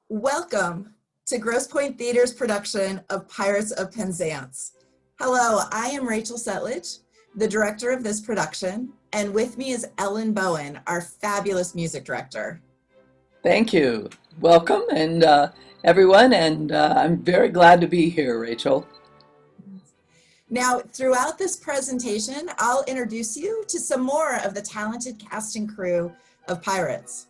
Welcome to Grosse Pointe Theater's production of Pirates of Penzance. Hello, I am Rachel Settlage, the director of this production, and with me is Ellen Bowen, our fabulous music director. Thank you. Welcome, and everyone, and I'm very glad to be here, Rachel. Now, throughout this presentation, I'll introduce you to some more of the talented cast and crew of Pirates.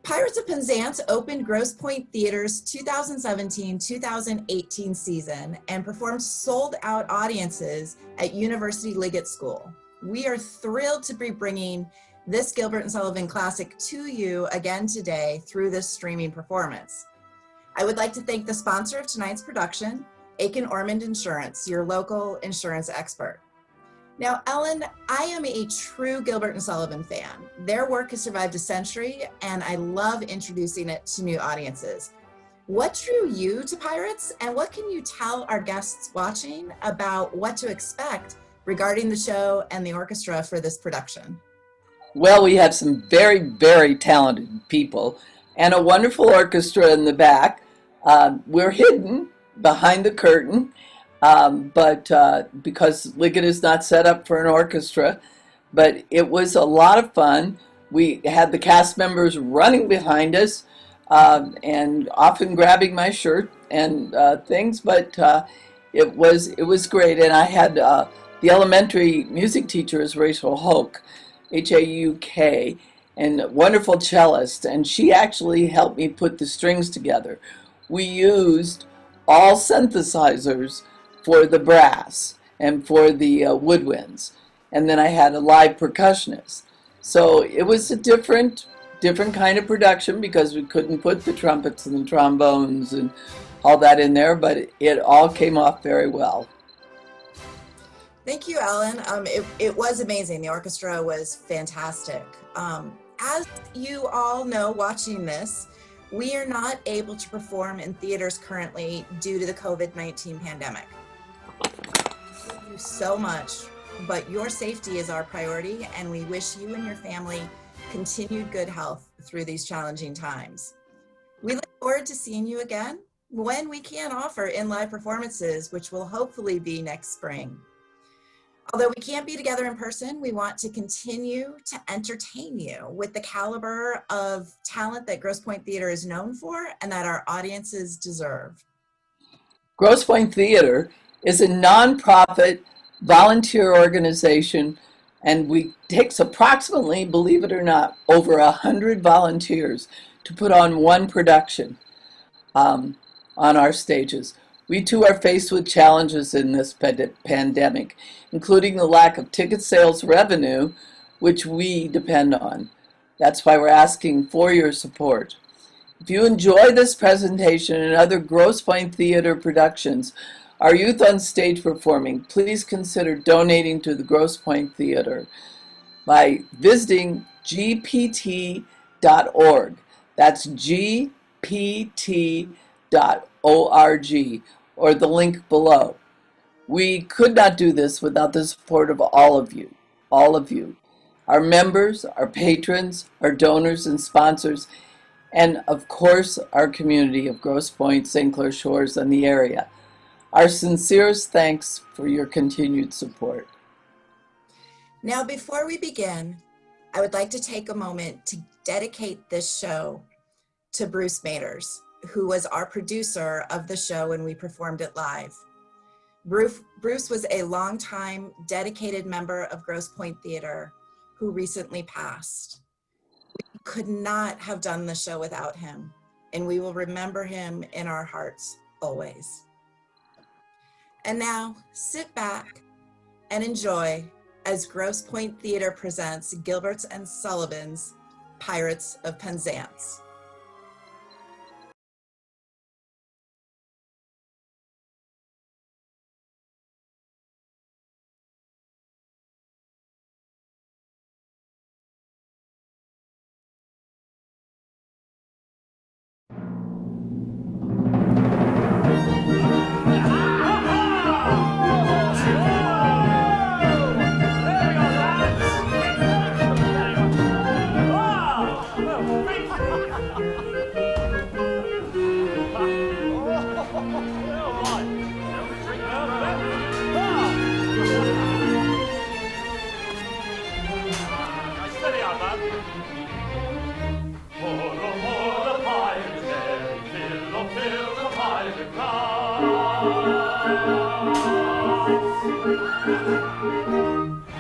Pirates of Penzance opened Grosse Pointe Theater's 2017-2018 season and performed sold-out audiences at University Liggett School. We are thrilled to be bringing this Gilbert Sullivan classic to you again today through this streaming performance. I would like to thank the sponsor of tonight's production, Aiken Ormond Insurance, your local insurance expert. Now, Ellen, I am a true Gilbert & Sullivan fan. Their work has survived a century, and I love introducing it to new audiences. What drew you to Pirates, and what can you tell our guests watching about what to expect regarding the show and the orchestra for this production? Well, we have some very, very talented people and a wonderful orchestra in the back. We're hidden behind the curtain. But because Liggett is not set up for an orchestra, but it was a lot of fun. We had the cast members running behind us and often grabbing my shirt and things, but it was great. And I had the elementary music teacher is Rachel Houk, H-A-U-K, and a wonderful cellist, and she actually helped me put the strings together. We used all synthesizers for the brass and for the woodwinds, and then I had a live percussionist. So it was a different kind of production because we couldn't put the trumpets and the trombones and all that in there, but it all came off very well. Thank you, Ellen. It was amazing. The orchestra was fantastic. As you all know, watching this, we are not able to perform in theaters currently due to the COVID-19 pandemic. Thank you so much, but your safety is our priority, and we wish you and your family continued good health through these challenging times. We look forward to seeing you again when we can offer in-live performances, which will hopefully be next spring. Although we can't be together in person, we want to continue to entertain you with the caliber of talent that Grosse Pointe Theater is known for and that our audiences deserve. Grosse Pointe Theater is a nonprofit volunteer organization, and we takes approximately, believe it or not, over 100 volunteers to put on one production on our stages. We too are faced with challenges in this pandemic, including the lack of ticket sales revenue, which we depend on. That's why we're asking for your support. If you enjoy this presentation and other Grosse Pointe Theater productions, our youth on stage performing, please consider donating to the Grosse Pointe Theater by visiting gpt.org. That's gpt.org, or the link below. We could not do this without the support of all of you, our members, our patrons, our donors and sponsors, and of course, our community of Grosse Pointe, St. Clair Shores, and the area. Our sincerest thanks for your continued support. Now, before we begin, I would like to take a moment to dedicate this show to Bruce Maters, who was our producer of the show when we performed it live. Bruce was a longtime dedicated member of Grosse Pointe Theater who recently passed. We could not have done the show without him, and we will remember him in our hearts always. And now, sit back and enjoy as Grosse Pointe Theater presents Gilbert & Sullivan's Pirates of Penzance.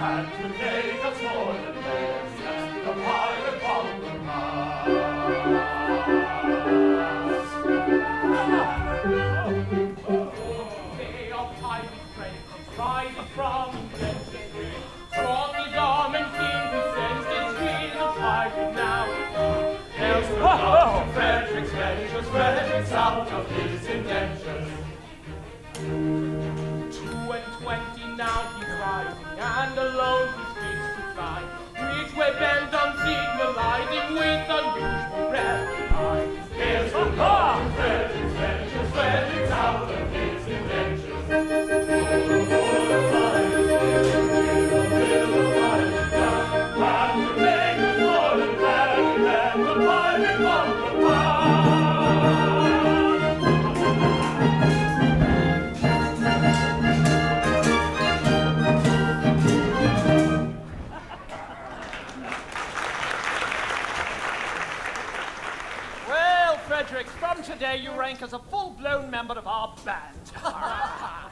And to make us more than theirs, yes, the pirate of Penzance. They are pirate friends, rising from invention. Strongly armed and keen to sense this he's a pirate now. There's no doubt to Frederic's ventures, Frederic's out of his indentions. 22 now he's rising, and alone he speaks to fly. Which way bent on signalizing with unusual reply. Here's the car! Frederic's ventures, Frederic's out of his inventions. Frederic, from today you rank as a full-blown member of our band.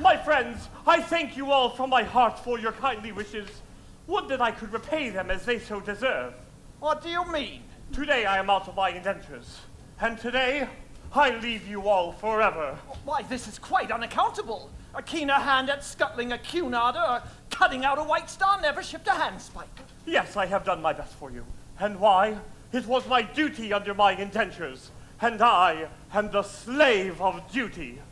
My friends, I thank you all from my heart for your kindly wishes. Would that I could repay them as they so deserve. What do you mean? Today I am out of my indentures, and today I leave you all forever. Why, this is quite unaccountable. A keener hand at scuttling a cunarder or cutting out a white star never shipped a handspike. Yes, I have done my best for you. And why? It was my duty under my indentures. And I am the slave of duty.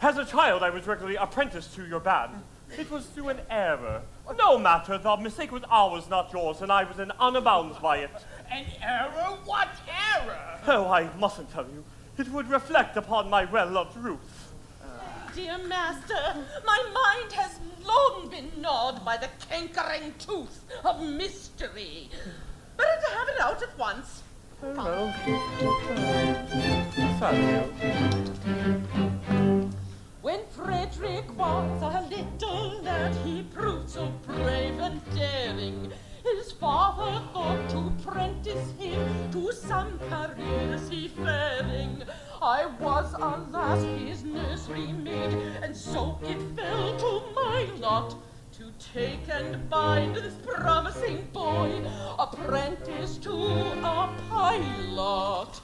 As a child, I was regularly apprenticed to your band. It was through an error. No matter, the mistake was ours, not yours, and I was in honor bound by it. An error? What error? Oh, I mustn't tell you. It would reflect upon my well-loved Ruth. Dear master, my mind has long been gnawed by the cankering tooth of mystery. Better to have it out at once. Oh, thank you. When Frederic was a little lad, he proved so brave and daring. His father thought to prentice him to some career seafaring. I was, alas, his nursery maid, and so it fell to my lot to take and bind this promising boy, apprentice to a pilot.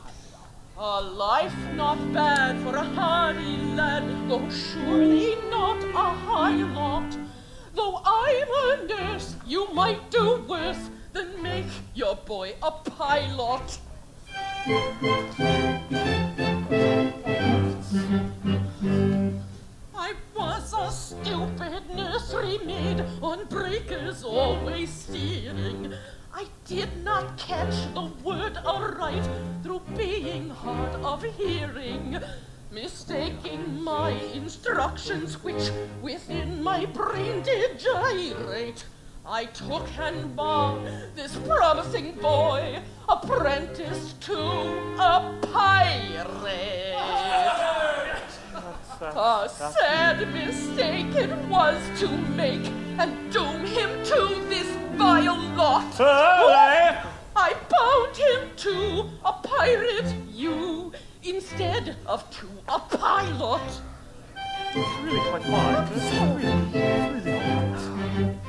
A life not bad for a hardy lad, though surely not a high lot. Though I'm a nurse, you might do worse than make your boy a pilot. I was a stupid nursery maid, on breakers always steering. I did not catch the word aright through being hard of hearing, mistaking my instructions which within my brain did gyrate. I took and bound this promising boy, apprentice to a pirate. A sad mistake it was to make and doom him to this vile lot. I bound him to a pirate, you, instead of to a pilot. It's really quite fine. It's really quite.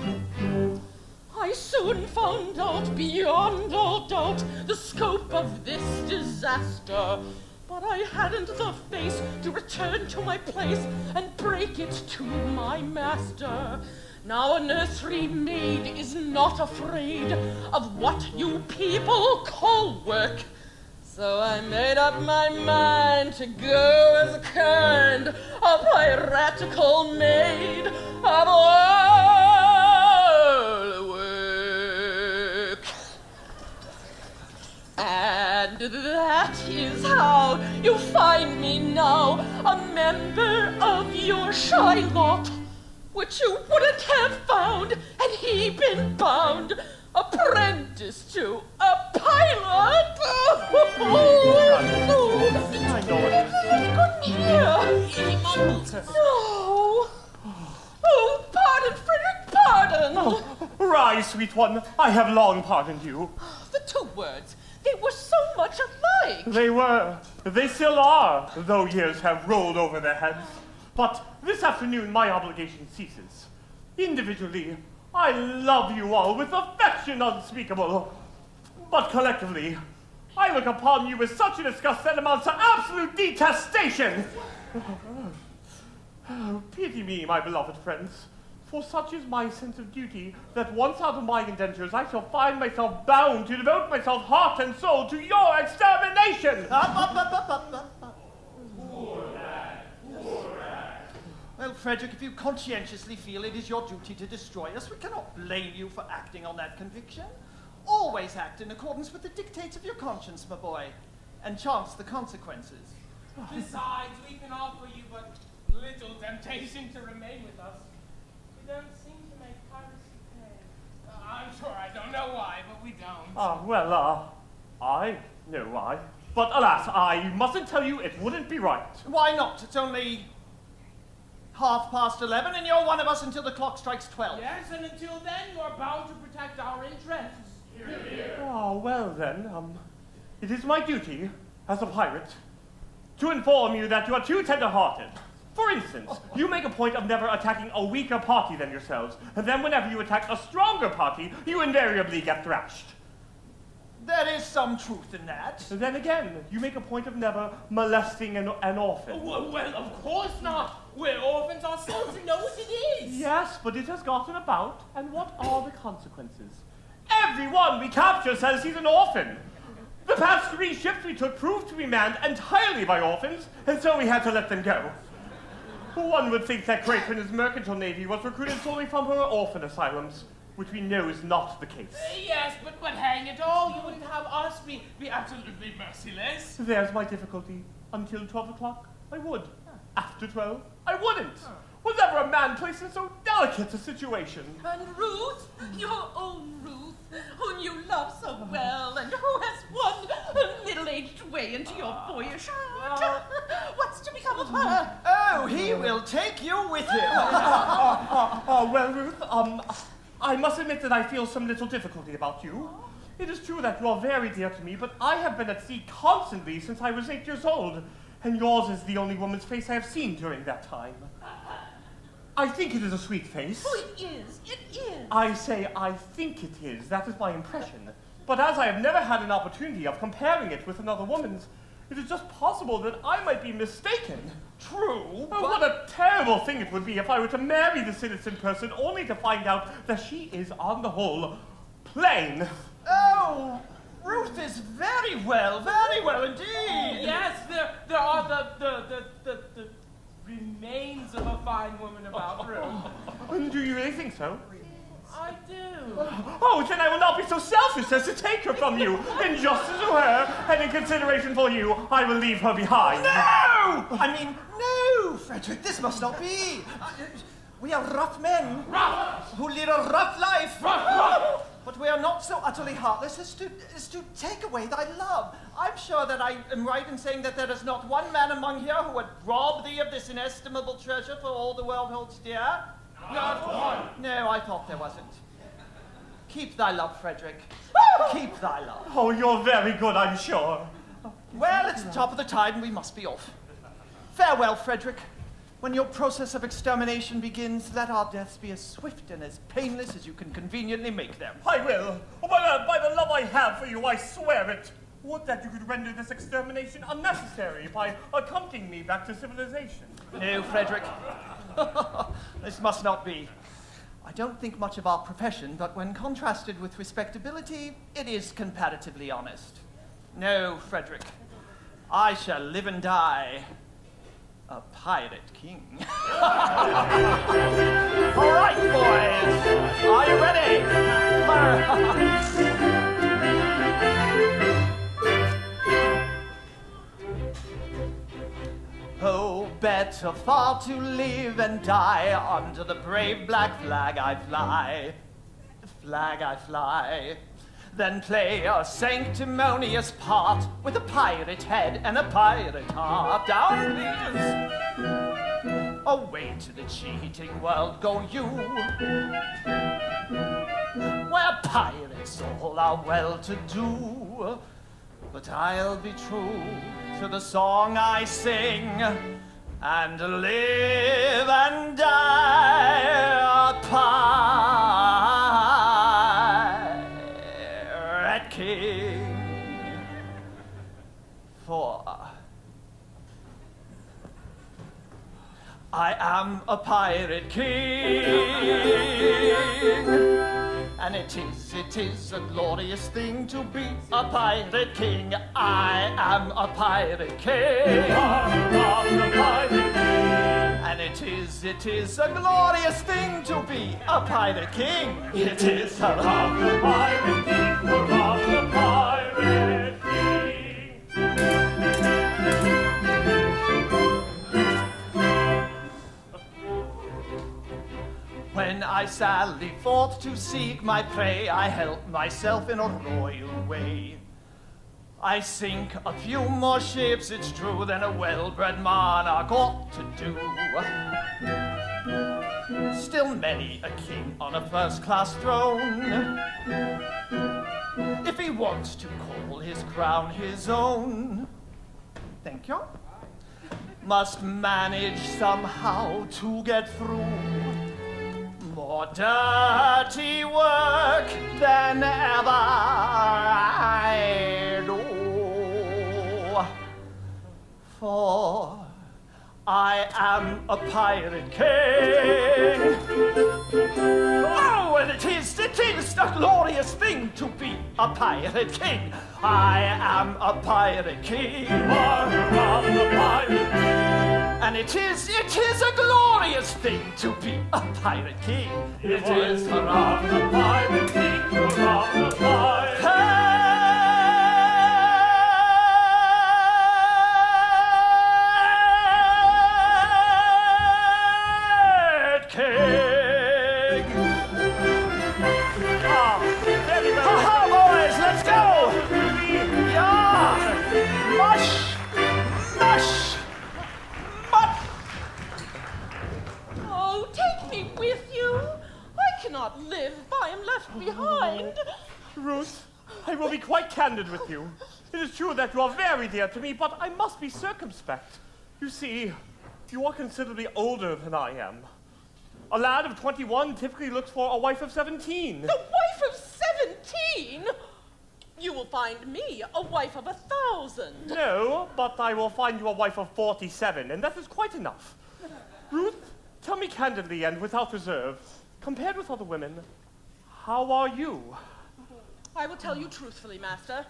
I soon found out beyond all doubt the scope of this disaster. But I hadn't the face to return to my place and break it to my master. Now a nursery maid is not afraid of what you people call work. So I made up my mind to go as a kind of piratical maid of all work. And that is how you find me now, a member of your shy lot, which you wouldn't have found had he been bound, apprentice to a pilot. I know it is. Couldn't hear. No. Oh, pardon, Frederic, pardon. Oh, rise, sweet one. I have long pardoned you. The two words. They were so much alike. They were. They still are, though years have rolled over their heads. But this afternoon my obligation ceases. Individually, I love you all with affection unspeakable. But collectively, I look upon you with such a disgust that amounts to absolute detestation. Pity me, my beloved friends, for such is my sense of duty that once out of my indentures I shall find myself bound to devote myself heart and soul to your extermination. Well, Frederic, if you conscientiously feel it is your duty to destroy us, we cannot blame you for acting on that conviction. Always act in accordance with the dictates of your conscience, my boy, and chance the consequences. Besides, we can offer you but little temptation to remain with us. We don't seem to make piracy pay. I'm sure I don't know why, but we don't. I know why. But alas, I mustn't tell you it wouldn't be right. Why not? It's only 11:30, and you're one of us until the clock strikes 12. Yes, and until then, you are bound to protect our interests. Here, here. Oh, well then, it is my duty, as a pirate, to inform you that you are too tender-hearted. For instance, you make a point of never attacking a weaker party than yourselves, and then whenever you attack a stronger party, you invariably get thrashed. There is some truth in that. Then again, you make a point of never molesting an orphan. Well, of course not. We're orphans ourselves and know what it is. Yes, but it has gotten about, and what are the consequences? Everyone we capture says he's an orphan. The past 3 ships we took proved to be manned entirely by orphans, and so we had to let them go. One would think that Great Britain's mercantile navy was recruited solely from her orphan asylums, which we know is not the case. Yes, but hang it all, you wouldn't have us be absolutely merciless. There's my difficulty. Until 12 o'clock, I would. After 12, I wouldn't. Was ever a man placed in so delicate a situation? And Ruth, your own Ruth, whom you love so well, and who has won a middle-aged way into your boyish heart. What's to become of her? Oh, he will take you with him. Well, Ruth, I must admit that I feel some little difficulty about you. It is true that you are very dear to me, but I have been at sea constantly since I was 8 years old, and yours is the only woman's face I have seen during that time. I think it is a sweet face. Oh, it is. It is. I say I think it is. That is my impression. But as I have never had an opportunity of comparing it with another woman's, it is just possible that I might be mistaken. True, Oh, what a terrible thing it would be if I were to marry this innocent person only to find out that she is, on the whole, plain. Oh, Ruth is very well indeed. Yes, there are the remains of a fine woman about Ruth. Do you really think so? I do. Oh, then I will not be so selfish as to take her from you. In justice to her, and in consideration for you, I will leave her behind. No! No, Frederic, this must not be. We are rough men who lead a rough life. But we are not so utterly heartless as to take away thy love. I'm sure that I am right in saying that there is not one man among here who would rob thee of this inestimable treasure for all the world holds dear. Not one. No, I thought there wasn't. Keep thy love, Frederic. Keep thy love. Oh, you're very good, I'm sure. Well, it's the top of the tide and we must be off. Farewell, Frederic. When your process of extermination begins, let our deaths be as swift and as painless as you can conveniently make them. I will. By the love I have for you, I swear it. Would that you could render this extermination unnecessary by accompanying me back to civilization. No, Frederic. This must not be. I don't think much of our profession, but when contrasted with respectability, it is comparatively honest. No, Frederic. I shall live and die a pirate king. All right, boys. Are you ready? Oh, better far to live and die under the brave black flag I fly. Flag I fly. Then play a sanctimonious part with a pirate head and a pirate heart. Down, please. Away to the cheating world go you, where pirates all are well-to-do. But I'll be true to the song I sing. and live and die a pirate king. For I am a pirate king, and it is a glorious thing to be a pirate king. I am a pirate king, and it is a glorious thing to be a pirate king. It is a pirate king, the pirate king. When I sally forth to seek my prey, I help myself in a royal way. I sink a few more ships, it's true, than a well-bred monarch ought to do. Still many a king on a first-class throne, if he wants to call his crown his own, thank you, must manage somehow to get through more dirty work than ever I do. For I am a pirate king. Oh, and it is a glorious thing to be a pirate king. I am a pirate king. And it is a glorious thing to be a pirate king. It is a pirate king, a pirate king. Ha-ha, boys, let's go! Yeah! Mush! Mush! Oh, take me with you. I cannot live if I am left behind. Ruth, I will be quite candid with you. It is true that you are very dear to me, but I must be circumspect. You see, you are considerably older than I am. A lad of 21 typically looks for a wife of 17. The wife of 17? You will find me a wife of 1,000. No, but I will find you a wife of 47, and that is quite enough. Ruth, tell me candidly and without reserve, compared with other women, how are you? I will tell you truthfully, Master.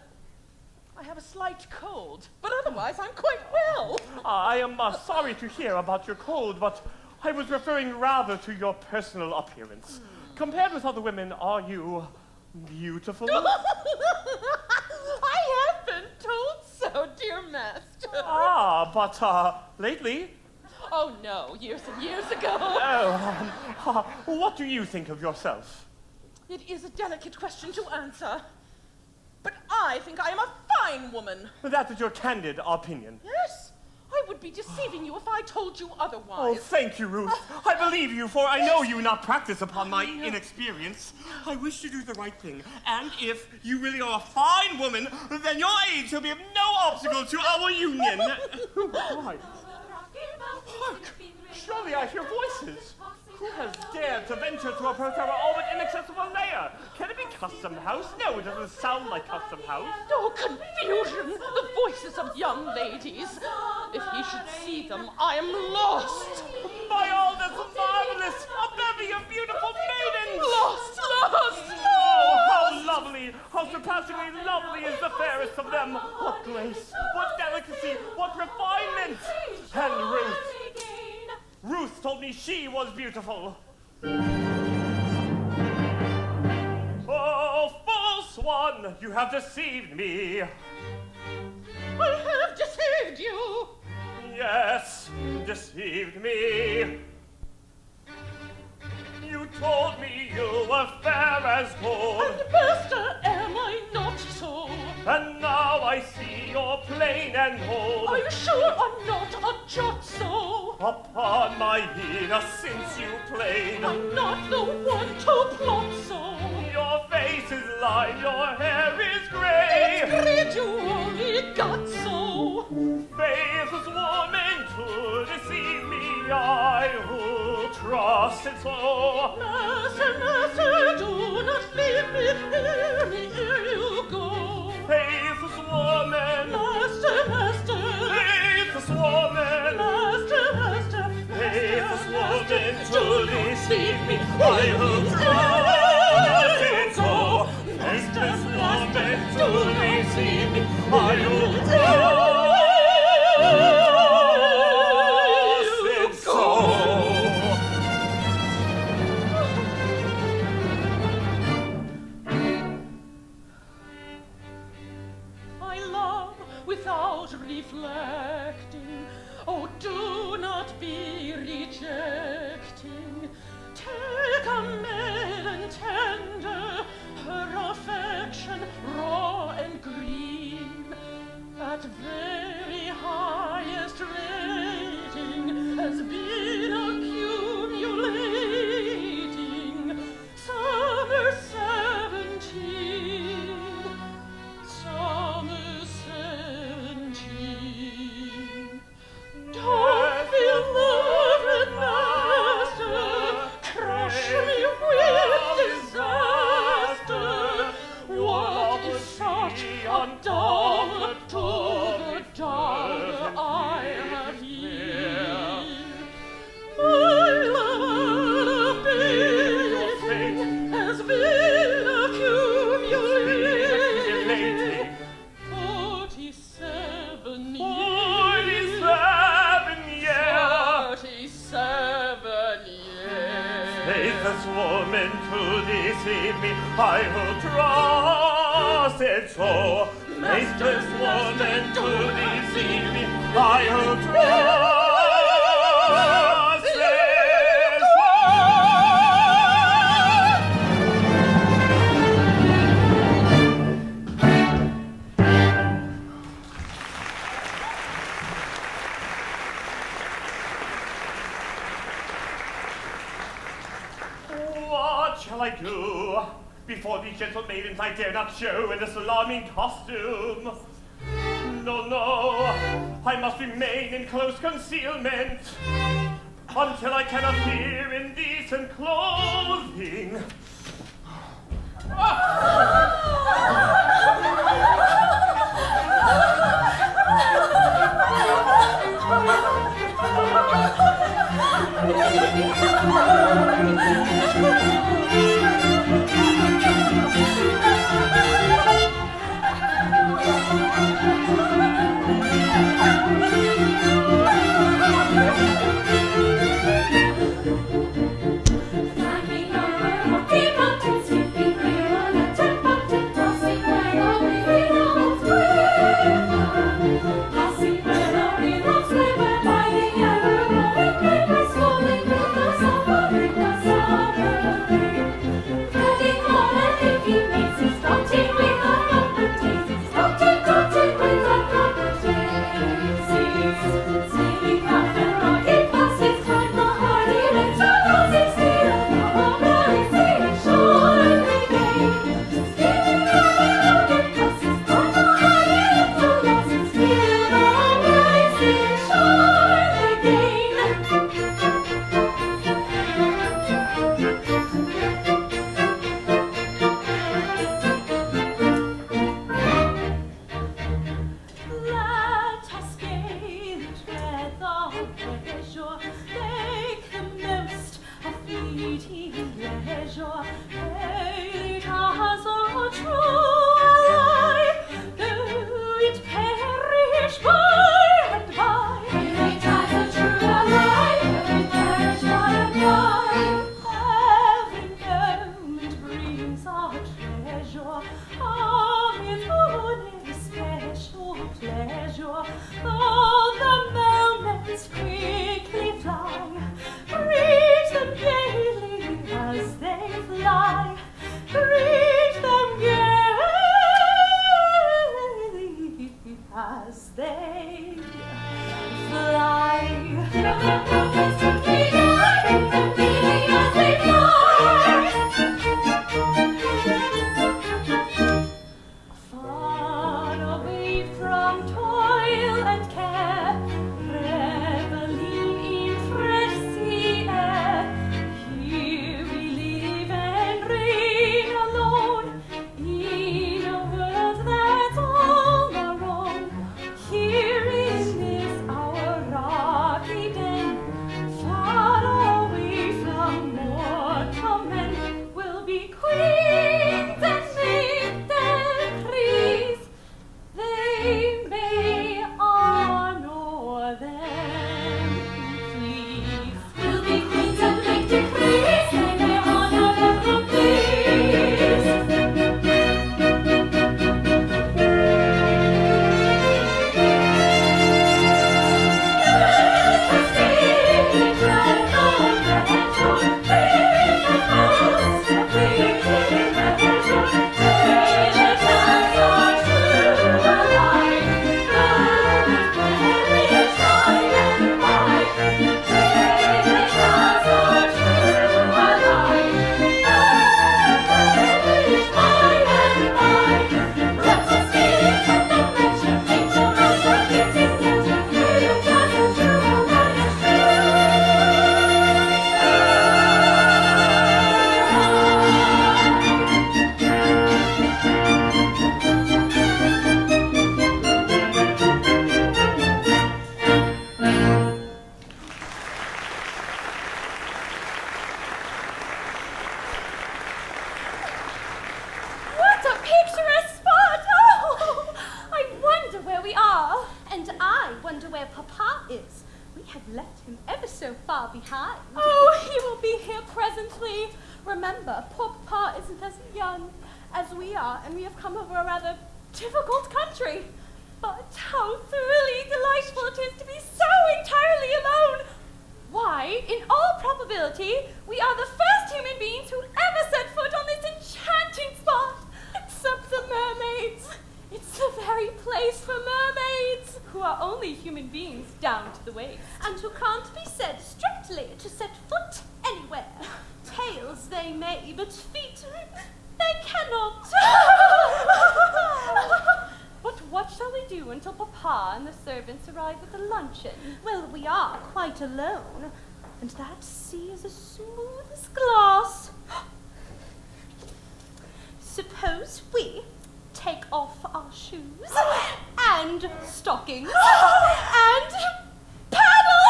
I have a slight cold, but otherwise I'm quite well. I am sorry to hear about your cold, but I was referring rather to your personal appearance. Compared with other women, are you beautiful? I have been told so, dear Master. But lately? Oh no, years and years ago. Oh, what do you think of yourself? It is a delicate question to answer. But I think I am a fine woman. That is your candid opinion. Yes, I would be deceiving you if I told you otherwise. Oh, thank you, Ruth. I believe you, for I know you not practice upon my inexperience. I wish to do the right thing, and if you really are a fine woman, then your age shall be of no obstacle to our union. Why? Hark! Surely I hear voices. Who has dared to venture to approach our all but inaccessible lair? Can it be Custom House? No, it doesn't sound like Custom House. Oh, confusion! The voices of young ladies. If he should see them, I am lost. By all that's marvelous! A bevy of beautiful maidens! Lost! Oh, how lovely! How surpassingly lovely is the fairest of them! What grace! What delicacy! What refinement! And Ruth! Ruth told me she was beautiful. Oh, false one! You have deceived me. I have deceived you. Yes, deceived me. You told me you were fair as gold. And Master, am I not so? And now I see you're plain and cold. Are you sure I'm not a jot so? Upon my innocence you played. I'm not the one to plot so. Your face is lined, your hair is grey. It's great you only got so. Faithless woman to deceive. trust it so. Master, master, do not leave me, hear me ere you go. Faithless woman, Master, master, faithless woman, master, master, faithless woman, do to not deceive me, leave I will me, trust it so. go. Faithless woman, to deceive me, I will trust it so. I love without reflecting. Oh, do not be rejecting. Take a maiden tender, her affection raw and green. At very highest rating has been accumulating. Summer 17. Summer 17. Don't feel loved, master, crush me with disaster. What is such a dog to the dog I have here? My love beating has been accumulating. 47 years. 47 years. Faithless woman, to deceive me, I will trust it so. Faithless woman, to deceive me, I will trust it so. What shall I do? Before these gentle maidens I dare not show in this alarming costume. No, no, I must remain in close concealment until I can appear in decent clothing. Papa is. We have left him ever so far behind. Oh, he will be here presently. Remember, poor Papa isn't as young as we are, and we have come over a rather difficult country. But how thoroughly delightful it is to be so entirely alone! Why, in all probability, we are the first human beings who ever set foot on this enchanting spot, except the mermaids. It's the very place for mermaids, who are only human beings down to the waist. And who can't be said strictly to set foot anywhere. Tails they may, but feet they cannot. But what shall we do until Papa and the servants arrive with the luncheon? Well, we are quite alone, and that sea is as smooth as glass. Suppose we take off our shoes and stockings and paddle!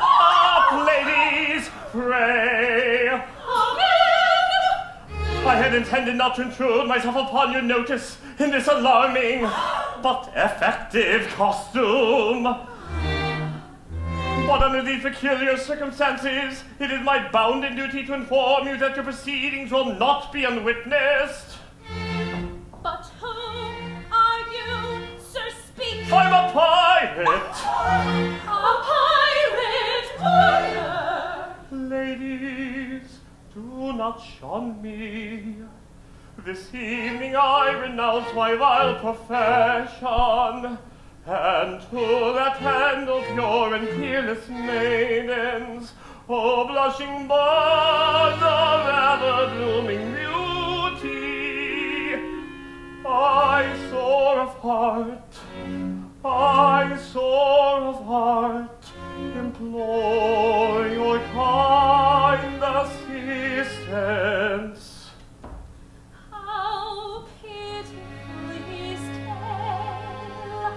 Up, ladies, pray. I had intended not to intrude myself upon your notice in this alarming but effective costume. But under these peculiar circumstances, it is my bounden duty to inform you that your proceedings will not be unwitnessed. But who are you, Sir Speak? I'm a pirate! A pirate! Ladies, do not shun me. This evening I renounce my vile profession, and to that handle pure and peerless maidens, O blushing buds of ever-blooming beauty, I soar of heart, implore your kind assistance. How pitiful his tale,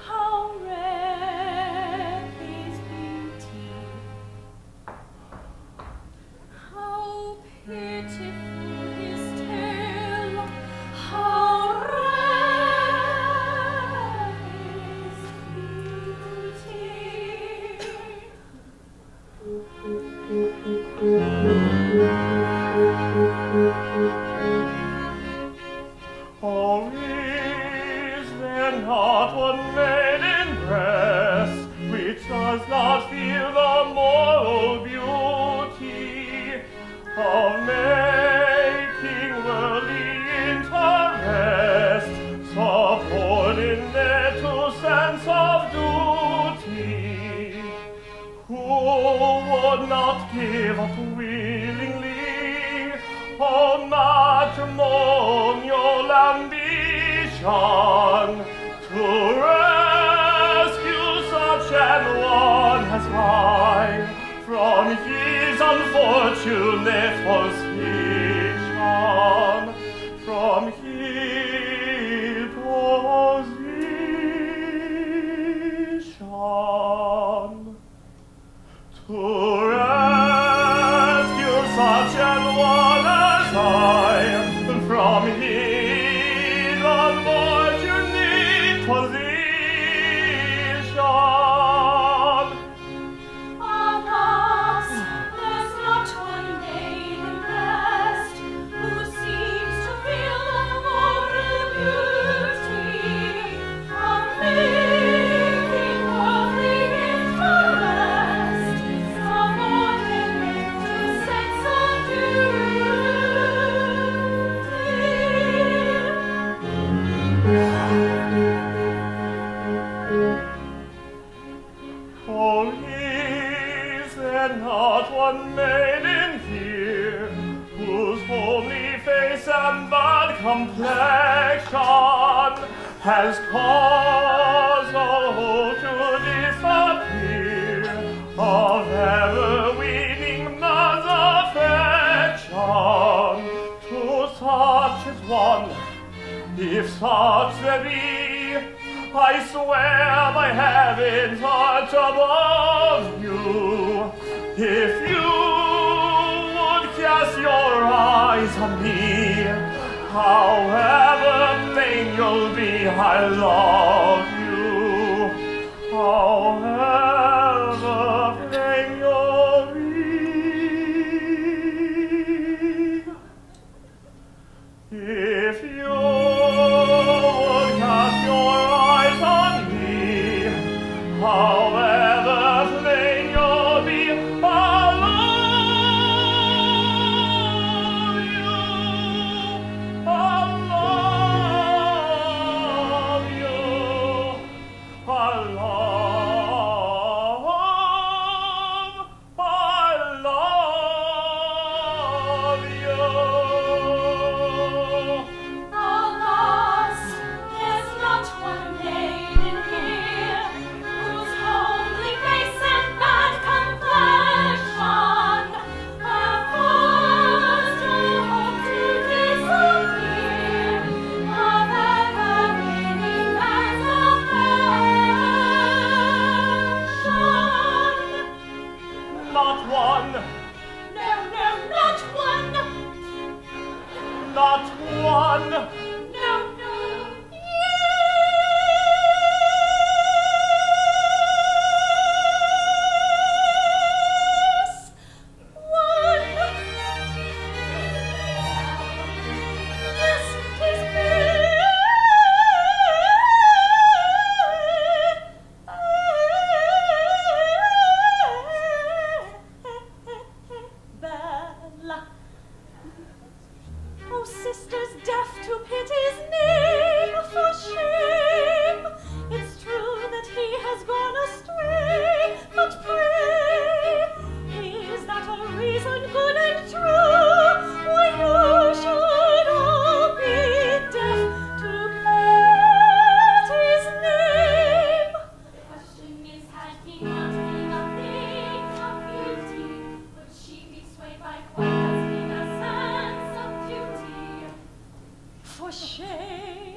how rare his beauty, how pitiful his tale, how rare his Oh, is there not one maiden breast which does not feel the moral beauty of making worldly interest subordinate to sense of duty? Who would not give up willingly all matrimonial ambition to rescue such an one as I from his unfortunate position, from his position, to rescue such an one as I from his unfortunate position. Alas, there's not one maiden breast who seems to feel the moral beauty of making worldly interest subordinate to sense of Oh, is there not one maiden here whose homely face and bad complexion has caused all hope to disappear of ever-winning man's affection? To such as one, if such there be, I swear by heaven touch above you, if you would cast your eyes eyes on me. However vain you'll be, I love you. However vain you'll be. If you would cast your eyes on me, however vain you'll be, I love you. I love you. I love you. Alas, there's not one maiden here whose homely face and bad complexion have caused your hope to disappear of ever winning man's affection. Not one, No, no, not one. not one. No, no. Yes, one. Yes, 'tis Bella. Oh, sisters deaf to pity's name, for shame! It's true that he has gone astray, but pray, is that a reason good and true why you should all be deaf to pity's name? The question is, had he not been a thing of beauty, would she be swayed by quite as keen a sense of duty? For shame!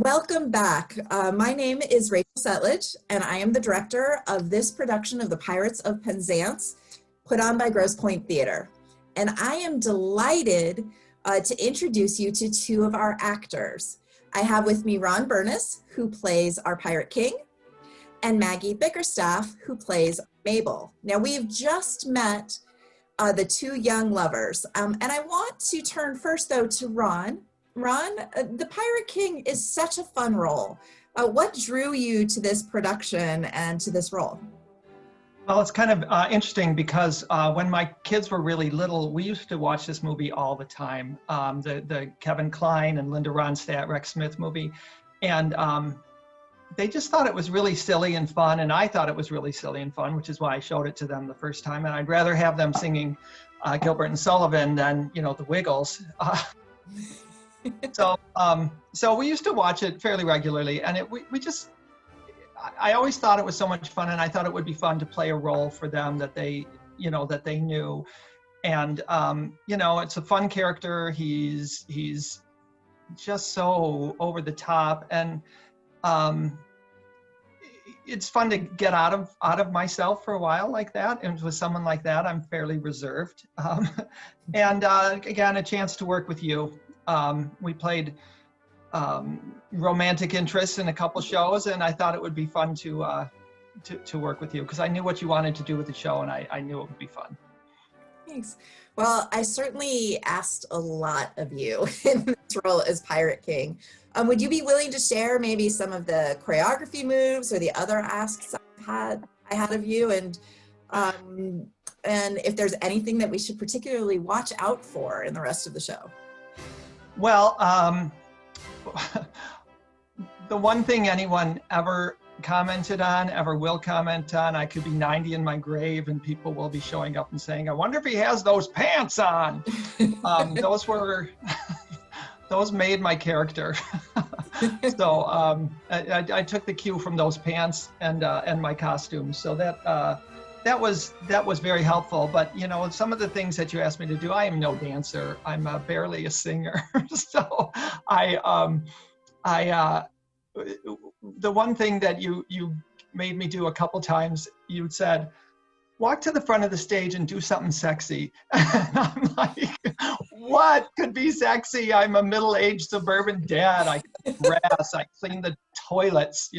Welcome back. My name is Rachel Settlage, and I am the director of this production of the Pirates of Penzance, put on by Grosse Pointe Theater. And I am delighted to introduce you to two of our actors. I have with me Ron Bernas, who plays our Pirate King, and Maggie Bickerstaff, who plays Mabel. Now, we've just met the two young lovers, and I want to turn first, though, to Ron. Ron, the Pirate King is such a fun role. What drew you to this production and to this role? Well, it's kind of interesting because when my kids were really little, we used to watch this movie all the time, the Kevin Kline and Linda Ronstadt, Rex Smith movie. And they just thought it was really silly and fun, and I thought it was really silly and fun, which is why I showed it to them the first time. And I'd rather have them singing Gilbert and Sullivan than, you know, the Wiggles. So we used to watch it fairly regularly, and I always thought it was so much fun, and I thought it would be fun to play a role for them that they knew. And it's a fun character. He's just so over the top, and it's fun to get out of myself for a while like that. And with someone like that, I'm fairly reserved. And again, a chance to work with you. We played romantic interests in a couple shows, and I thought it would be fun to work with you because I knew what you wanted to do with the show, and I knew it would be fun. Thanks. Well, I certainly asked a lot of you in this role as Pirate King. Would you be willing to share maybe some of the choreography moves or the other asks I had of you, and if there's anything that we should particularly watch out for in the rest of the show? Well, the one thing anyone ever commented on, ever will comment on, I could be 90 in my grave and people will be showing up and saying, I wonder if he has those pants on. Those made my character. So I took the cue from those pants and my costume. So that was very helpful. But some of the things that you asked me to do, I am no dancer. I'm barely a singer. So the one thing that you made me do a couple times, you said, walk to the front of the stage and do something sexy. And I'm like, what could be sexy? I'm a middle-aged suburban dad. I cut grass, I clean the toilets,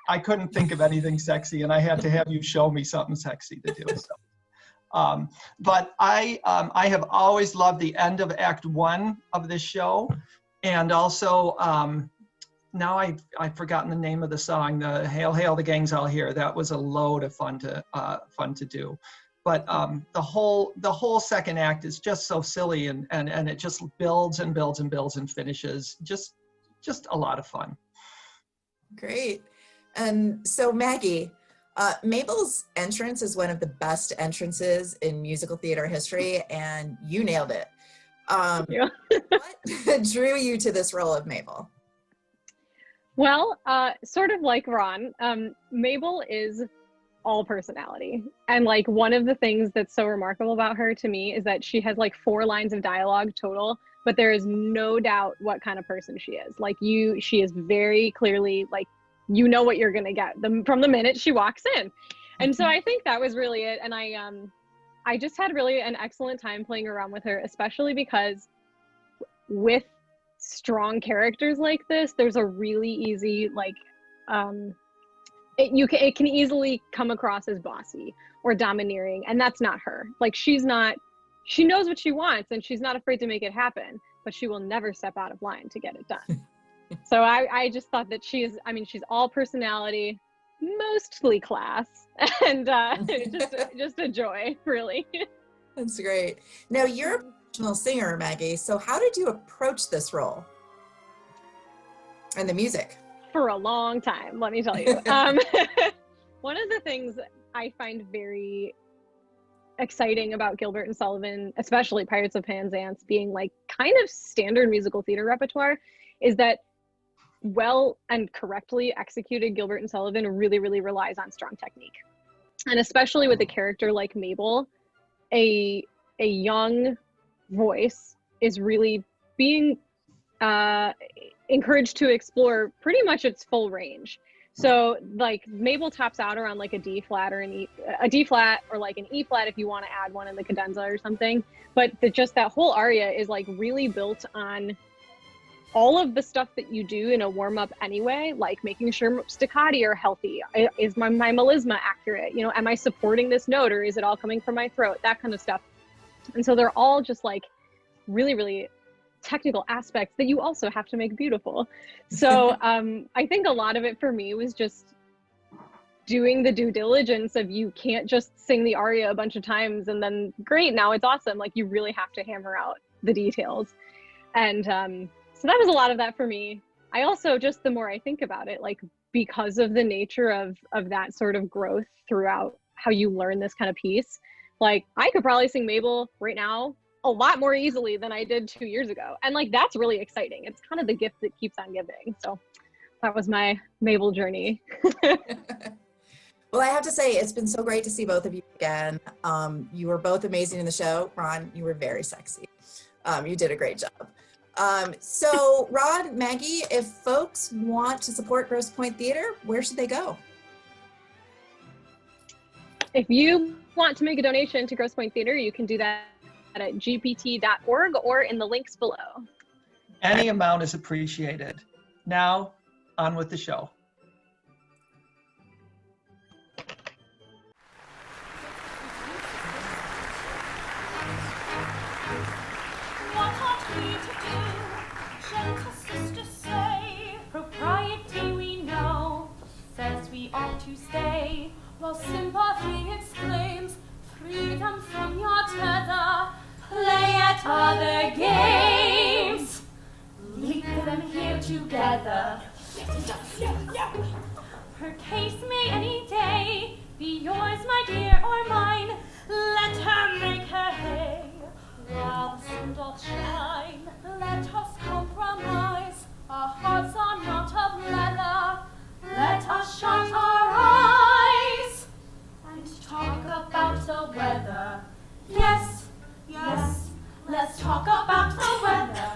I couldn't think of anything sexy, and I had to have you show me something sexy to do. So, but I have always loved the end of Act 1 of this show, and also now I've forgotten the name of the song. The Hail Hail the Gang's All Here. That was a load of fun to do. But the whole second act is just so silly, and it just builds and builds and builds and finishes. Just a lot of fun. Great. And so Maggie, Mabel's entrance is one of the best entrances in musical theater history, and you nailed it. What drew you to this role of Mabel? Well, sort of like Ron, Mabel is all personality. And like one of the things that's so remarkable about her to me is that she has like 4 lines of dialogue total, but there is no doubt what kind of person she is. Like she is very clearly like, what you're gonna get from the minute she walks in. And so I think that was really it. And I just had really an excellent time playing around with her, especially because with strong characters like this, there's a really easy it can easily come across as bossy or domineering, and that's not her. Like she knows what she wants and she's not afraid to make it happen, but she will never step out of line to get it done. So I just thought that she's all personality, mostly class, and just a joy, really. That's great. Now you're a professional singer, Maggie, so how did you approach this role and the music? For a long time, let me tell you. One of the things I find very exciting about Gilbert and Sullivan, especially Pirates of Penzance, being like kind of standard musical theater repertoire, is that well and correctly executed Gilbert and Sullivan really, really relies on strong technique. And especially with a character like Mabel, a young voice is really being encouraged to explore pretty much its full range. So like Mabel tops out around like a D flat or a D flat or like an E flat if you want to add one in the cadenza or something. But just that whole aria is like really built on all of the stuff that you do in a warm up anyway, like making sure staccati are healthy. Is my melisma accurate? You know, am I supporting this note or is it all coming from my throat? That kind of stuff. And so they're all just like really, really technical aspects that you also have to make beautiful. So I think a lot of it for me was just doing the due diligence of you can't just sing the aria a bunch of times and then great, now it's awesome. Like you really have to hammer out the details. And so that was a lot of that for me. I also, just the more I think about it, like because of the nature of that sort of growth throughout how you learn this kind of piece, like I could probably sing Mabel right now a lot more easily than I did 2 years ago. And like, that's really exciting. It's kind of the gift that keeps on giving. So that was my Mabel journey. Well, I have to say, it's been so great to see both of you again. You were both amazing in the show. Ron, you were very sexy. You did a great job. So Ron, Maggie, if folks want to support Grosse Pointe Theater, where should they go? If you want to make a donation to Grosse Pointe Theater, you can do that at gpt.org or in the links below. Any amount is appreciated. Now, on with the show. What ought we to do? Gentle sister, say. Propriety we know says we ought to stay, while sympathy exclaims, freedom from your tether, play at other games. Leave them here together. Her case may any day be yours, my dear, or mine. Let her make her hay while the sun doth shine. Let us compromise. Our hearts are not of leather. Let us shut our eyes and talk about the weather. Yes, yes, let's talk about the weather.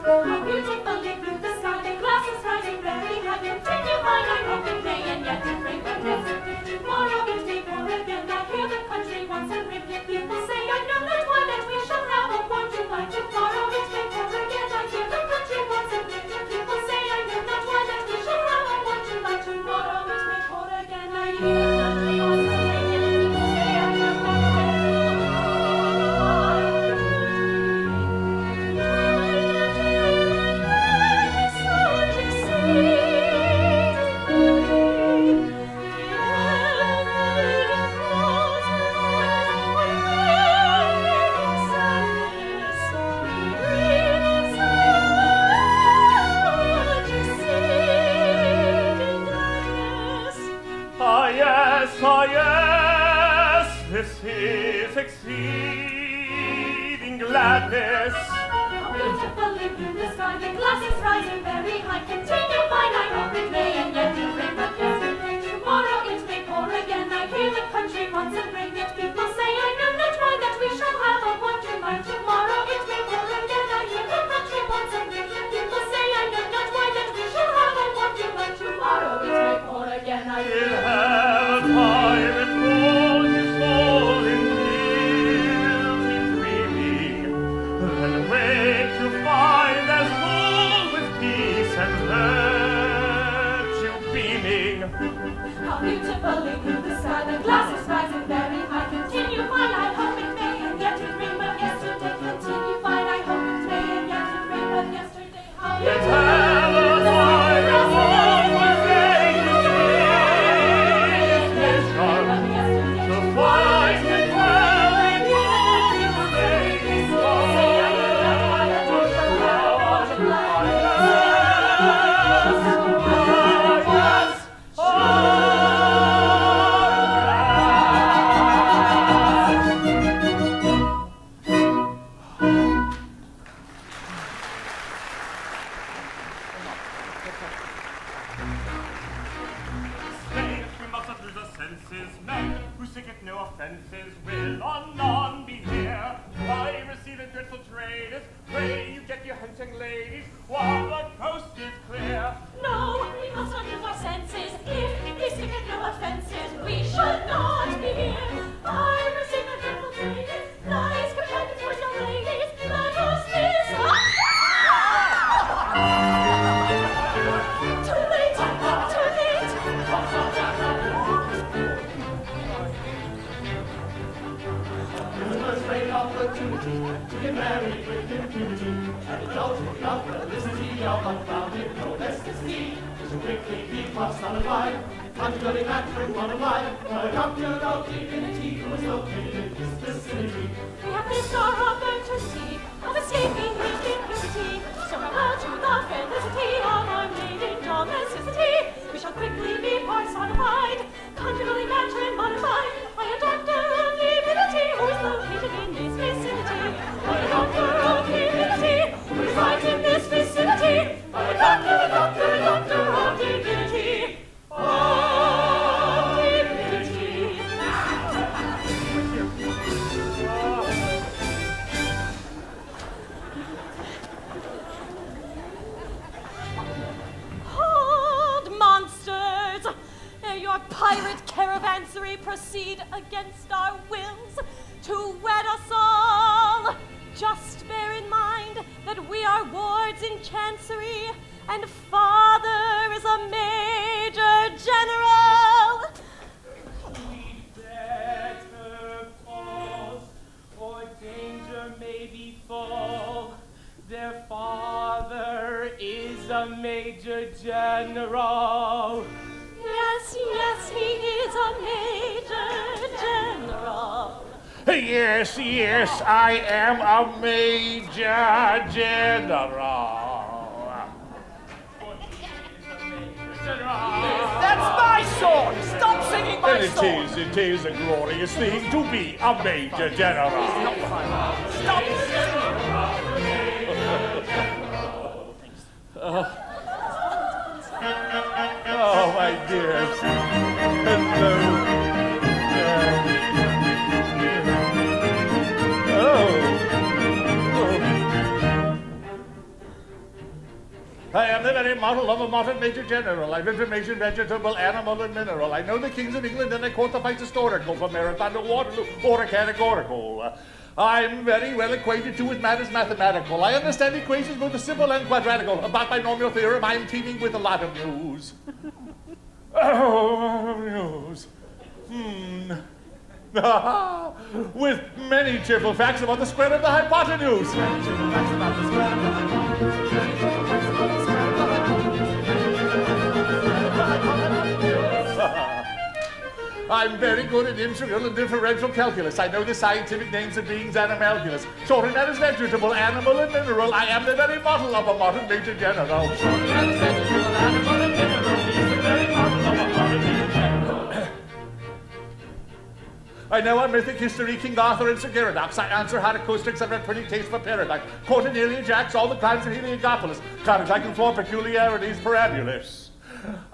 How beautifully blue the sky, the glass is rising very high. Continue fine, I hope it may, and yet it rain but yes. Tomorrow it may pour again. I hear the country wants a rain. People say I know not why that we shall have a warm July. Tomorrow it may pour again. I hear the country wants a rain. People say I know not why that we shall have a warm July. Tomorrow it may pour again. I hear the country wants a rain. People say I know not why that we shall have a warm This is exceeding gladness. How beautifully blue the sky, the glass is rising very high. Continue fine, I hope it may, and yet it rain but yesterday. Tomorrow it may pour again. I hear the country wants a rain, yet people say I know not why that we shall have a warm July. Tomorrow it may pour again. I hear the country wants a rain, yet people say I know not why that we shall have a warm July. Tomorrow it may pour again. I hear the how beautifully blue the sky, the glass is rising very high. Continue fine, I hope it may, and yet it rained but yesterday. Continue fine, I hope it may, and yet it rained but yesterday. How beautifully blue the sky, the glass is rising very high. seek it no offences will on none be here. I receive a dreadful trade, pray you get your hunting ladies, while the coast is clear. No, we must not lose our senses. If we seek it no offences, we should not be here. I receive a dreadful trade, nice companions for young ladies, let us miss. Too late, too late. It's a great opportunity to get married with impunity. And indulge in love, felicity, of unbounded domesticity. To quickly be personified, conjugally matching modified by a doctor of divinity who is located in this vicinity. We have missed our opportunity of escaping with impunity. So farewell to the felicity of our maiden domesticity. We shall quickly be personified, conjugally matched and modified by a doctor of divinity who is located in this vicinity. By a doctor of divinity who resides in this vicinity. By a doctor of divinity. Of divinity. Hold, monsters! Ere your pirate caravanserai proceed against our wills to wed us all. Just bear in mind that we are wards in chancery, and father is a major general. We'd better pause, or danger may befall. Their father is a major general. Yes, yes, he is a major general. Yes, yes, I am a major general. That's my song! Stop singing my song! It is a glorious thing to be a major general. Stop singing! Oh, my dears. Hello. I am the very model of a modern major general. I've information, vegetable, animal, and mineral. I know the kings of England, and I quote the fights historical from Marathon to Waterloo or a categorical. I'm very well acquainted too with matters mathematical. I understand equations both the simple and quadratical. About binomial theorem, I'm teeming with a lot of news. News. With many cheerful facts about the square of the hypotenuse. I'm very good at integral and differential calculus. I know the scientific names of beings and amalgamous. Short and that is vegetable, animal, and mineral. I am the very model of a modern major general. Short and that is vegetable, animal, and mineral. He is the very model of a modern major general. I know on mythic history, King Arthur and Sir Gyaradox. I answer Haracostrix, I've got pretty taste for Peridot. Cornelia Jacks, all the crimes of Heliogabalus. Conic, I can form peculiarities perambulus.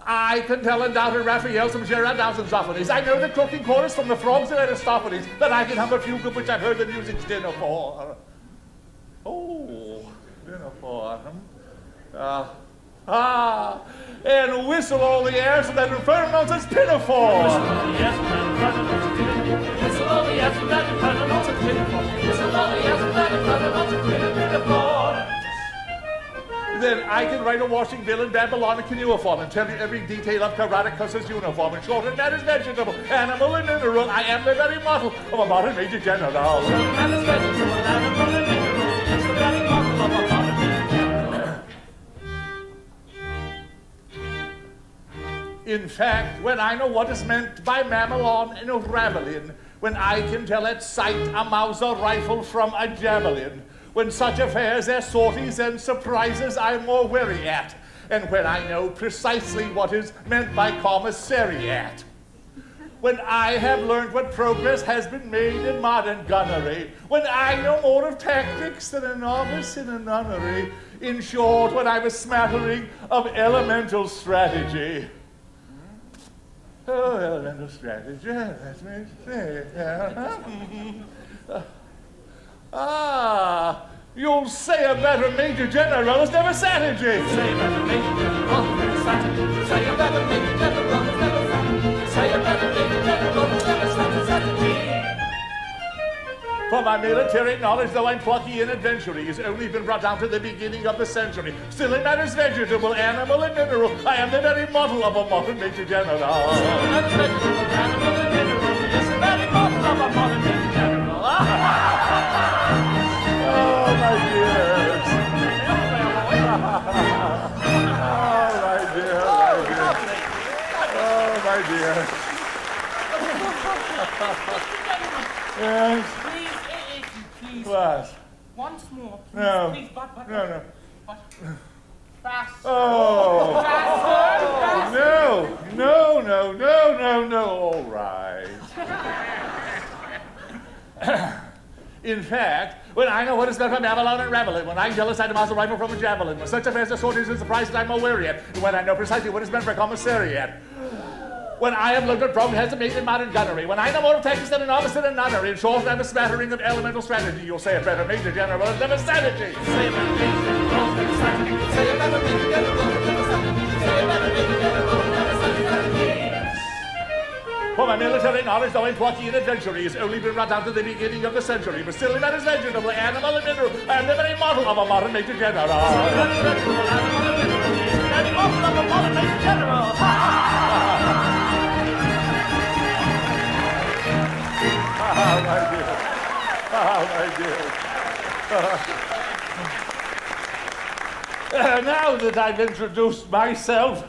I can tell and doubt and Raphael some Gerard and Zophanies. I know the croaking chorus from the frogs of Aristophanes, that I can hum a fugue of which I've heard the music's dinner for. Oh, dinner for. And whistle all the airs from that infernal nonsense pinafore. Whistle all the airs from that infernal nonsense pinafore. Whistle all the airs from that infernal nonsense pinafore. Whistle all the airs from that infernal nonsense pinafore. Then I can write a washing bill in Babylonic cuneiform and tell you every detail of Caradicus's uniform. In short, and that is vegetable, animal, and mineral. I am the very model of a modern major general. Short, and that is vegetable, animal, and mineral. It's the very model of a modern major general. In fact, when I know what is meant by mamelon and ravelin, when I can tell at sight a Mauser rifle from a javelin, when such affairs as sorties and surprises I'm more wary at, and when I know precisely what is meant by commissariat. When I have learned what progress has been made in modern gunnery, when I know more of tactics than a novice in a nunnery, in short, when I'm a smattering of elemental strategy. Oh, elemental strategy, let me see. You'll say a better Major General is never strategy. Say a better Major General is never strategy. Say a better Major General is never strategy. Say a better Major General is never strategy. For my military knowledge, though I'm plucky and adventurous, has only been brought down to the beginning of the century. Still in matters vegetable, animal, and mineral, I am the very model of a modern Major General. Still in matters vegetable, animal, and mineral, he is the very model of a modern Major General. Oh, my dears. Oh, my dear. Yes. Please. What? Once more, please. No. Please, but. No. But. Faster. Oh. Faster. No. All right. In fact, when I know what is meant by Babylon and Ravelin, when I jealous I demouse a rifle from a javelin, when such affairs are sorted and surprised I'm aware yet, and when I know precisely what is meant for a commissariat, when I have looked at prognosticated modern gunnery, when I know more of tactics than an officer and nunnery, in short, I'm a smattering of elemental strategy. You'll say it better, Major General, is never strategy. Say a better Major General is never strategy. Say a better Major General is never strategy. Say a better Major General is never strategy. For my military knowledge, though I'm plucky and adventurous, has only been brought down to the beginning of the century, but still in matters vegetable, animal, and mineral, I am the very model of a modern Major General. Vegetable, animal, and mineral, he is the very model of a modern Major General. Now that I've introduced myself,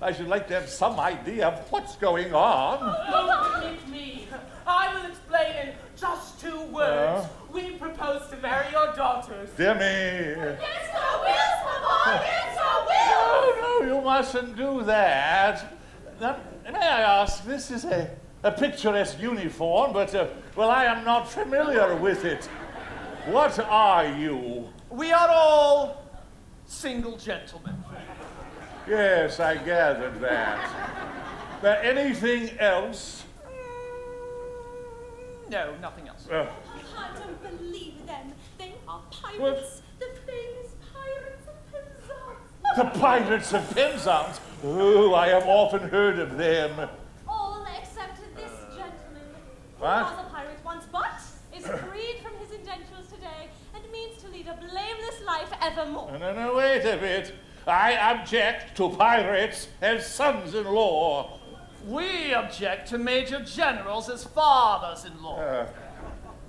I should like to have some idea of what's going on. Don't permit me. I will explain in just 2 words. We propose to marry your daughters. Dear me. Against our wills, Papa! Against our wills! No, you mustn't do that. Now, may I ask, this is a picturesque uniform, but, well, I am not familiar with it. What are you? We are all single gentlemen. Yes, I gathered that. But anything else? No, nothing else. I don't believe them. They are pirates. What? The famous Pirates of Penzance. The Pirates of Penzance? Oh, I have often heard of them. All except this gentleman. What? Who was a pirate once, but is freed from his indentures today and means to lead a blameless life evermore. No, wait a bit. I object to pirates as sons-in-law. We object to Major Generals as fathers-in-law.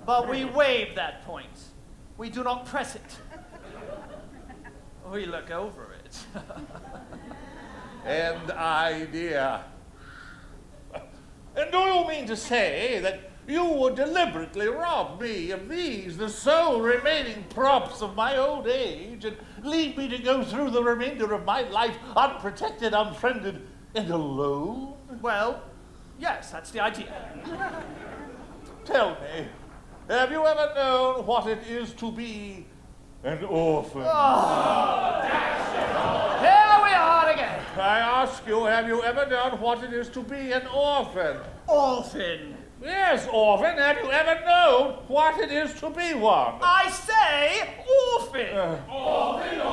But we waive that point. We do not press it. We look over it. An idea. And do you mean to say that you would deliberately rob me of these, the sole remaining props of my old age, and leave me to go through the remainder of my life unprotected, unfriended, and alone? Well, yes, that's the idea. Tell me, have you ever known what it is to be an orphan? Here we are again. I ask you, have you ever known what it is to be an orphan? Orphan. Yes, orphan. Have you ever known what it is to be one? I say orphan. Orphan.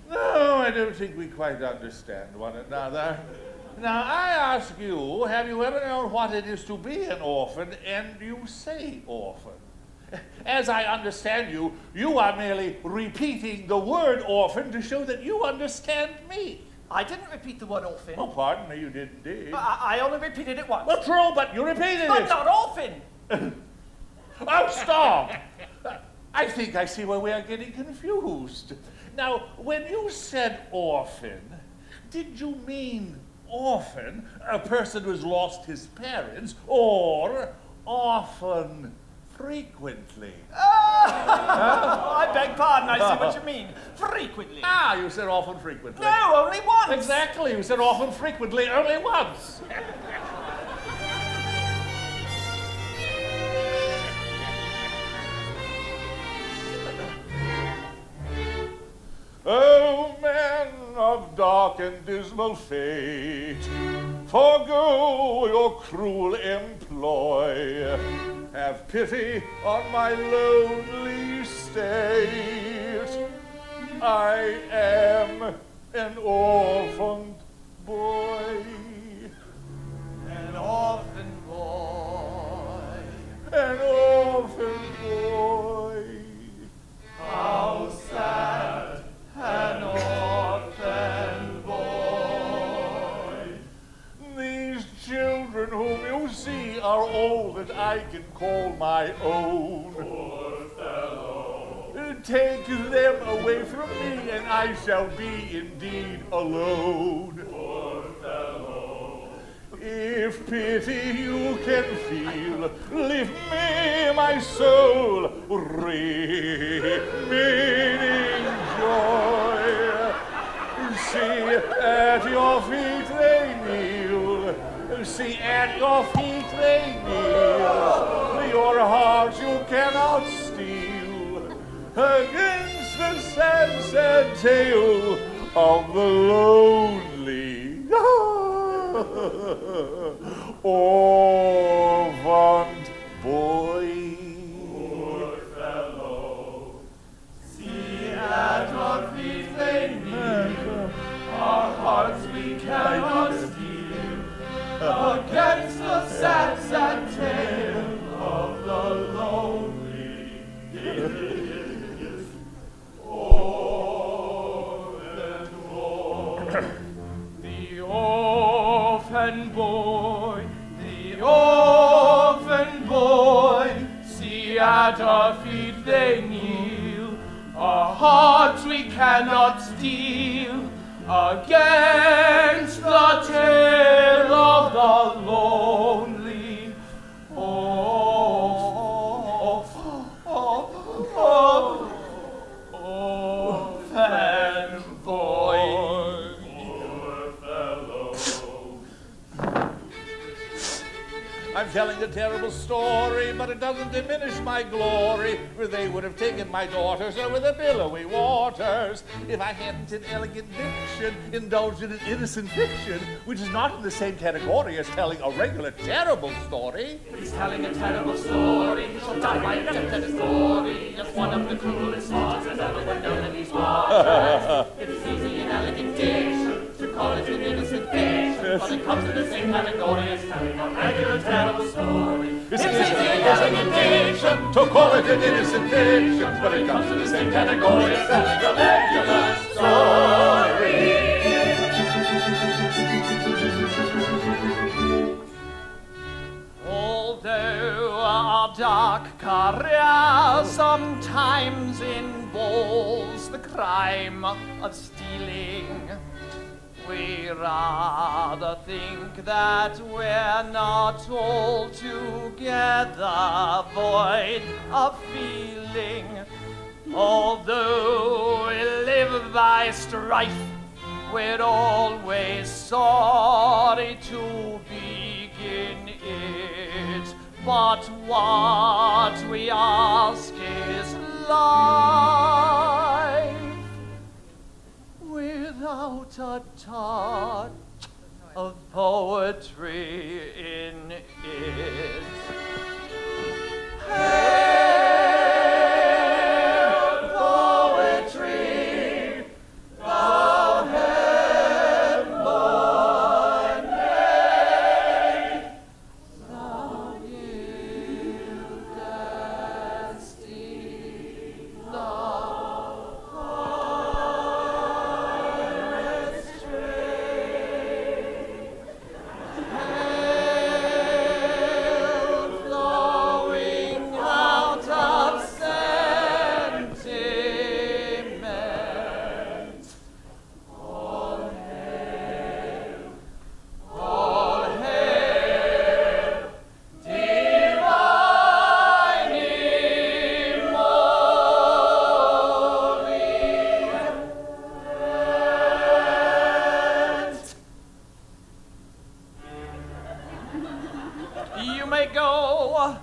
No, I don't think we quite understand one another. Now, I ask you, have you ever known what it is to be an orphan, and you say orphan? As I understand you, you are merely repeating the word orphan to show that you understand me. I didn't repeat the word orphan. Oh, pardon me, you did indeed. I only repeated it once. Well, true, but you repeated But it. not orphan. Oh, stop! I think I see where we are getting confused. Now, when you said orphan, did you mean orphan, a person who's lost his parents, or often, frequently? I beg pardon, I see what you mean. Frequently. Ah, you said often, frequently. No, only once. Exactly, you said often, frequently, only once. Oh, man of dark and dismal fate, Forgo your cruel employ. Have pity on my lonely state. I am an orphaned boy. An orphan boy. An orphan boy. How sad, an orphan boy. These children whom you see are all that I can call my own. Poor fellow. Take them away from me, and I shall be indeed alone. Poor fellow. If pity you can feel, leave me my soul, remaining joy. See, at your feet they kneel. See, at your feet they kneel. Your heart you cannot steal. Against the sad, sad tale of the lonely orphaned boy. Poor fellow. See, at our feet they kneel. Our hearts we cannot steal. Against the sad, sad tale of the lonely orphan boy. The orphan boy, the orphan boy. See, at our feet they kneel. Our hearts we cannot steal. Against the tale of the lonely orphan boy. Poor fellow. I'm telling a terrible story, but it doesn't diminish my glory, for they would have taken my daughters over the billowy waters if I hadn't in elegant diction indulged in an innocent fiction, which is not in the same category as telling a regular terrible story. He's telling a terrible story. He shall die by a death that is glory. Just one of the cruelest hearts that ever were known in these waters. It is easy in elegant diction to call it an innocent fiction, but it comes in the same category as telling a regular terrible story. It's easy in elegant diction to call it an innocent fiction, but it comes in the same category as telling a regular story. Although our dark career sometimes involves the crime of stealing, we rather think that we're not altogether void of feeling. Although we live by strife, we're always sorry to begin it. But what we ask is life without a touch of poetry in it. Hail poetry, thou heaven-born maid, thou gildest in the pirate's trade. Hail flowing out of sentiment. All hail, divine emollient. You may go,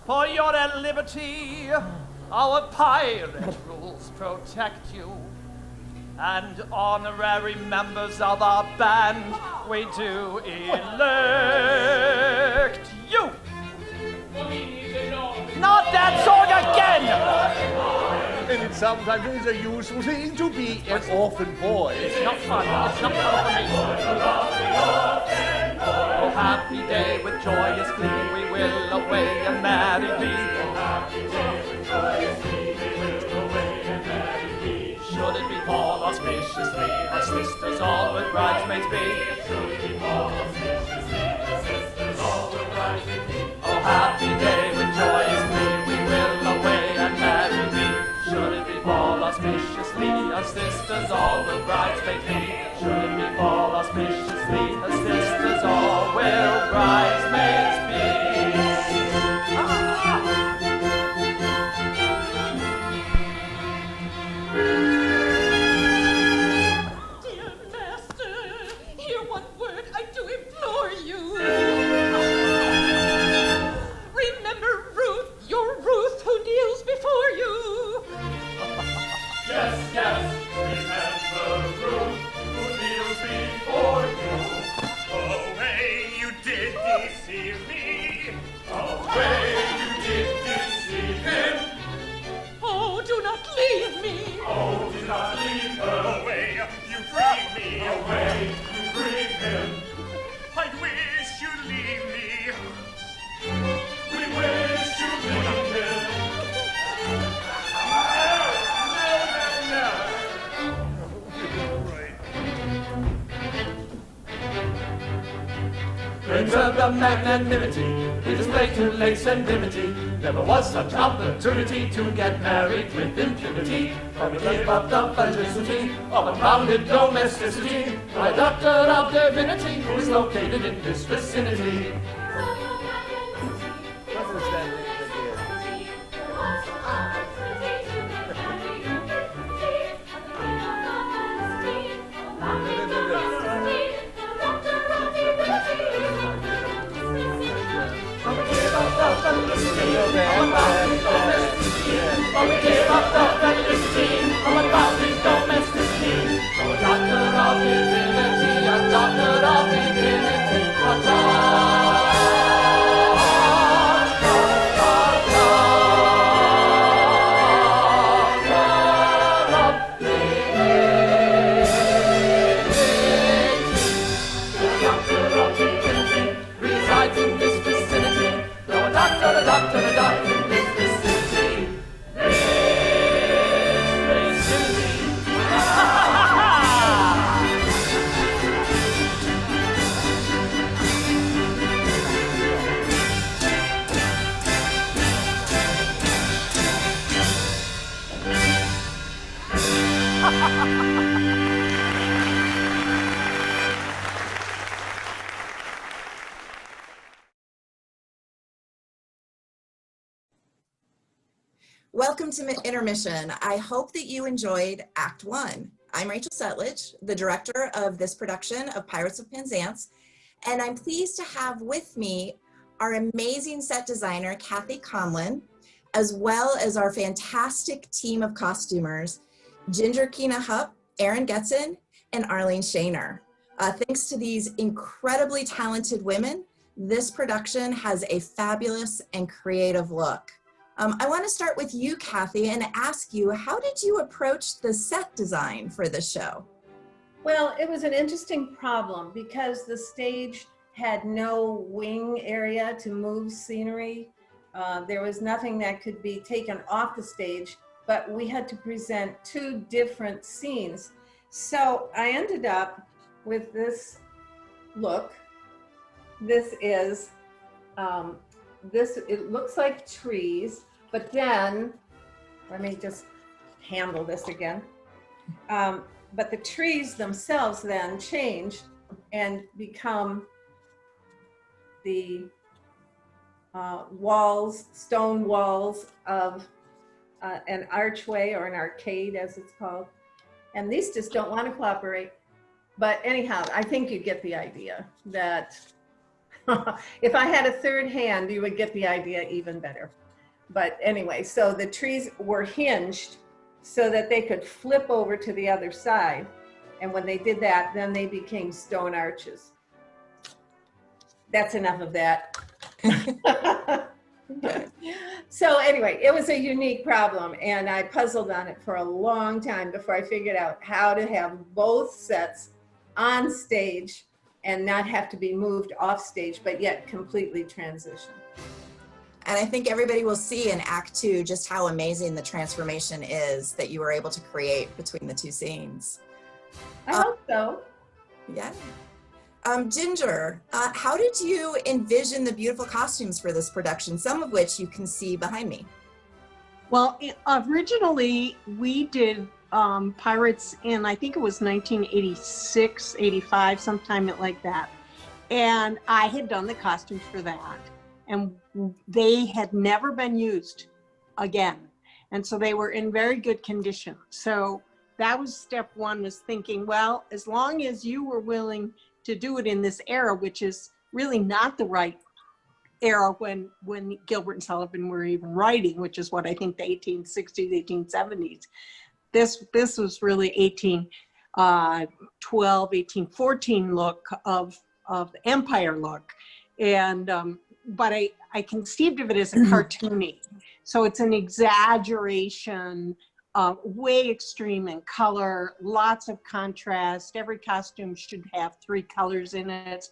for you're at liberty. Our pirate rules protect you. and honorary members of our band, we do elect you. Not that song again! And it sometimes is a useful thing to be an orphan boy. It's not fun. It's not fun for me. Oh, happy day with joyous glee, we will away and marry thee. Oh, happy day with joyous glee, we will away and marry thee. Should it befall auspiciously, our sisters all with bridesmaids be. Should it befall auspiciously, our sisters all with bridesmaids be. Oh, happy day with joyous glee, we will away and marry thee. Should it befall auspiciously, our sisters all will bridesmaids be. Should it befall auspiciously, our sisters all will bridesmaids be. Dear master, hear one word I do implore you. Remember Ruth, your Ruth who kneels before you. Yes, yes, remember Ruth, who kneels before you. Oh, way you did deceive me. Oh, way you did deceive him. Oh, do not leave me. Oh, do not leave her. Away, you grieve me. Away, you grieve him. I'd wish you'd leave me. We wish you'd leave him. Prince of the magnanimity, he displayed to lace and dimity. Never was such opportunity to get married with impunity. But we gave up the felicity of unbounded domesticity by a doctor of divinity who is located in this vicinity. What was that name again? But we gave up the felicity of unbounded domesticity. So a doctor of divinity, a doctor of divinity, a resides in this vicinity. Though a doctor in this vicinity. Welcome to Intermission. I hope that you enjoyed Act 1. I'm Rachel Settlage, the director of this production of Pirates of Penzance, and I'm pleased to have with me our amazing set designer, Kathy Conlon, as well as our fantastic team of costumers, Ginger Keena-Hupp, Erin Getzin, and Arlene Schoenherr. Thanks to these incredibly talented women, this production has a fabulous and creative look. I want to start with you, Kathy, and ask you, how did you approach the set design for the show? Well, it was an interesting problem because the stage had no wing area to move scenery. There was nothing that could be taken off the stage, but we had to present two different scenes. So I ended up with this look. This is, it looks like trees, but then, let me just handle this again. But the trees themselves then change and become the walls, stone walls of an archway or an arcade, as it's called. And these just don't want to cooperate. But anyhow, I think you get the idea that if I had a third hand, you would get the idea even better. But anyway, so the trees were hinged so that they could flip over to the other side. And when they did that, then they became stone arches. That's enough of that. So anyway, it was a unique problem, and I puzzled on it for a long time before I figured out how to have both sets on stage and not have to be moved off stage, but yet completely transition. And I think everybody will see in Act 2 just how amazing the transformation is that you were able to create between the two scenes. I hope so. Yeah. Ginger, how did you envision the beautiful costumes for this production, some of which you can see behind me? Well, originally we did Pirates in, I think it was 1986, 85, sometime like that. And I had done the costumes for that. And they had never been used again. And so they were in very good condition. So that was step one, was thinking, well, as long as you were willing to do it in this era, which is really not the right era when Gilbert and Sullivan were even writing, which is what I think the 1860s, 1870s. This was really 1812, 1814 look of the Empire look. And, but I conceived of it as a cartoony. So it's an exaggeration, way extreme in color, lots of contrast. Every costume should have 3 colors in it.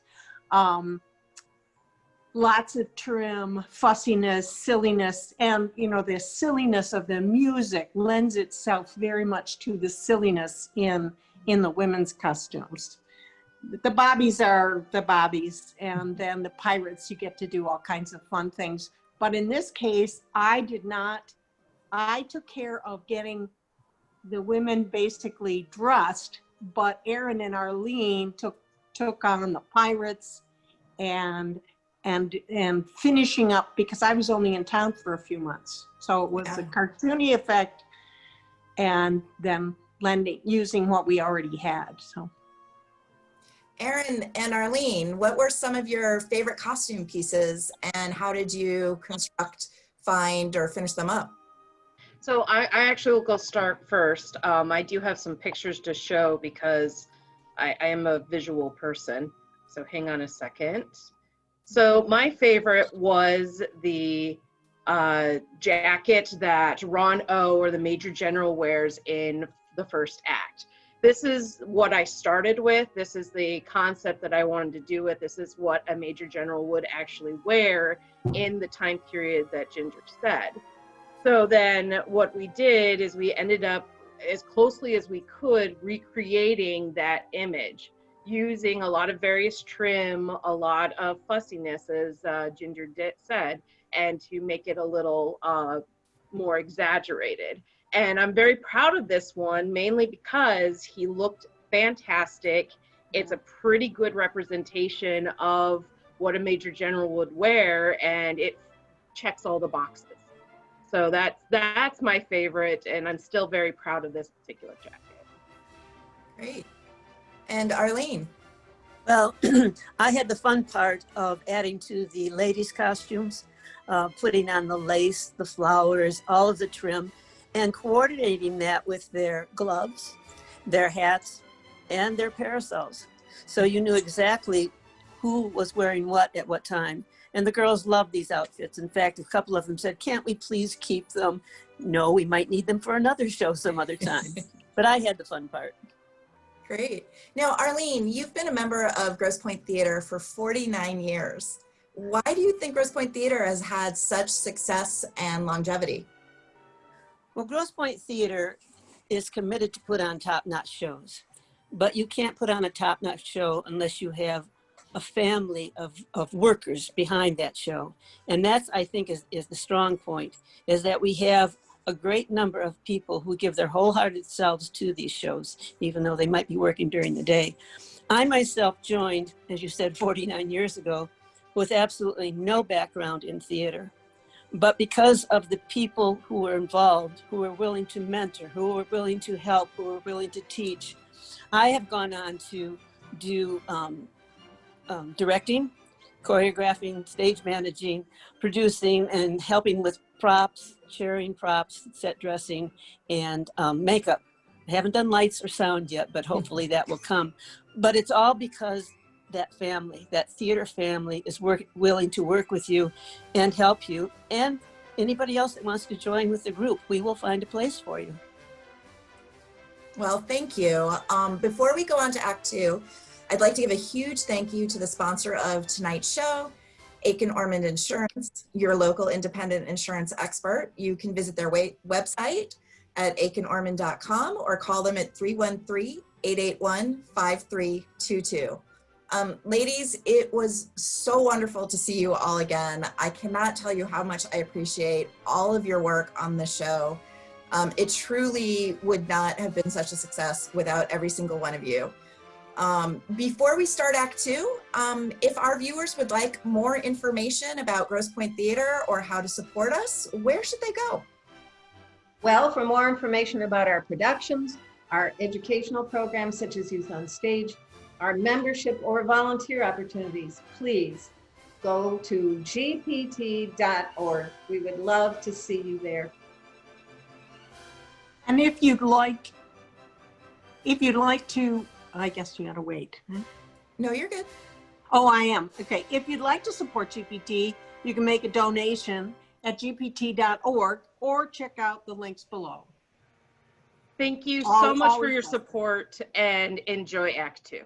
Lots of trim, fussiness, silliness, and the silliness of the music lends itself very much to the silliness in the women's costumes. The bobbies are the bobbies, and then the pirates, you get to do all kinds of fun things. But in this case, I took care of getting the women basically dressed, but Erin and Arlene took on the pirates and finishing up, because I was only in town for a few months. So it was a cartoony effect and then using what we already had. So Erin and Arlene, what were some of your favorite costume pieces, and how did you construct, find, or finish them up? So I actually will go start first. I do have some pictures to show because I am a visual person. So hang on a second. So my favorite was the jacket that Ron O, or the Major General, wears in the first act. This is what I started with. This is the concept that I wanted to do with. This is what a Major General would actually wear in the time period that Ginger said. So then what we did is we ended up, as closely as we could, recreating that image, using a lot of various trim, a lot of fussiness, as Ginger said, and to make it a little more exaggerated. And I'm very proud of this one, mainly because he looked fantastic. It's a pretty good representation of what a Major General would wear, and it checks all the boxes. So that's my favorite, and I'm still very proud of this particular jacket. Great. And Arlene? Well, I had the fun part of adding to the ladies' costumes, putting on the lace, the flowers, all of the trim, and coordinating that with their gloves, their hats, and their parasols. So you knew exactly who was wearing what at what time. And the girls loved these outfits. In fact, a couple of them said, "Can't we please keep them?" "No, we might need them for another show some other time." But I had the fun part. Great. Now, Arlene, you've been a member of Grosse Pointe Theater for 49 years. Why do you think Grosse Pointe Theater has had such success and longevity? Well, Grosse Pointe Theater is committed to put on top-notch shows. But you can't put on a top-notch show unless you have a family of workers behind that show. And that's, I think, is the strong point, is that we have a great number of people who give their wholehearted selves to these shows, even though they might be working during the day. I myself joined, as you said, 49 years ago, with absolutely no background in theater. But because of the people who were involved, who were willing to mentor, who were willing to help, who were willing to teach, I have gone on to do directing, choreographing, stage managing, producing, and helping with props, sharing props, set dressing, and makeup. I haven't done lights or sound yet, but hopefully that will come. But it's all because that family, that theater family, is willing to work with you and help you. And anybody else that wants to join with the group, we will find a place for you. Well, thank you. Before we go on to Act 2, I'd like to give a huge thank you to the sponsor of tonight's show, Aiken Ormond Insurance, your local independent insurance expert. You can visit their website at aikenormond.com or call them at 313-881-5322. Ladies, it was so wonderful to see you all again. I cannot tell you how much I appreciate all of your work on the show. It truly would not have been such a success without every single one of you. Before we start Act 2, if our viewers would like more information about Grosse Pointe Theater or how to support us, where should they go? Well, for more information about our productions, our educational programs such as Youth on Stage, our membership or volunteer opportunities, please go to gpt.org. We would love to see you there. And if you'd like to, I guess you gotta wait. No, you're good. Oh, I am. Okay. If you'd like to support GPT, you can make a donation at gpt.org or check out the links below. Thank you so much for your support and enjoy Act 2.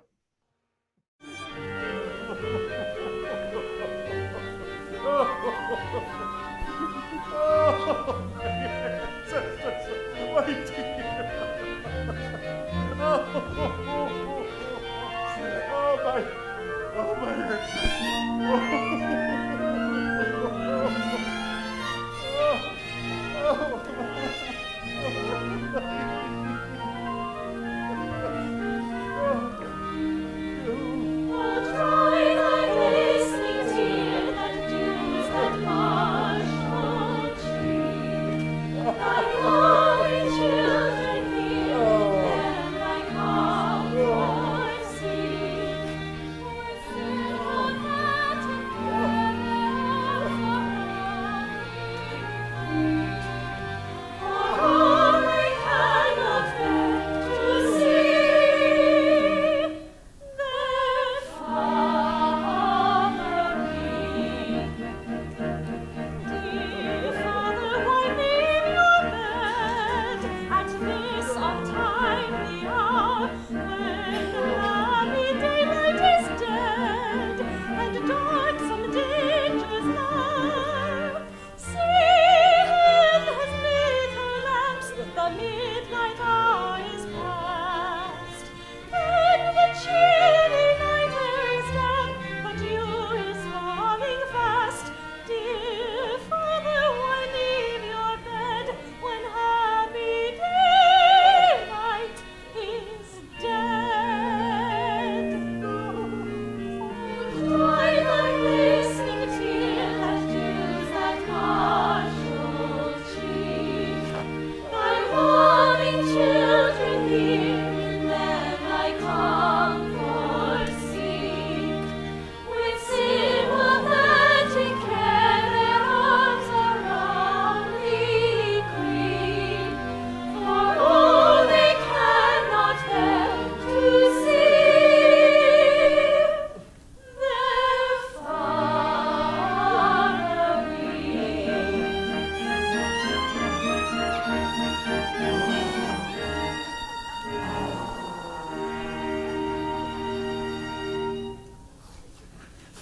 My dear. Oh my head.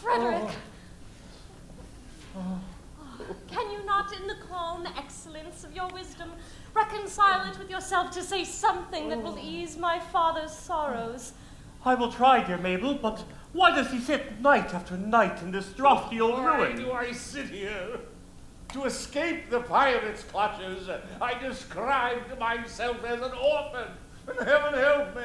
Frederic! Can you not, in the calm excellence of your wisdom, reconcile it with yourself to say something that will ease my father's sorrows? I will try, dear Mabel, but why does he sit night after night in this drafty old Why ruin? do I sit here? To escape the pirates' clutches, I described myself as an orphan. And heaven help me,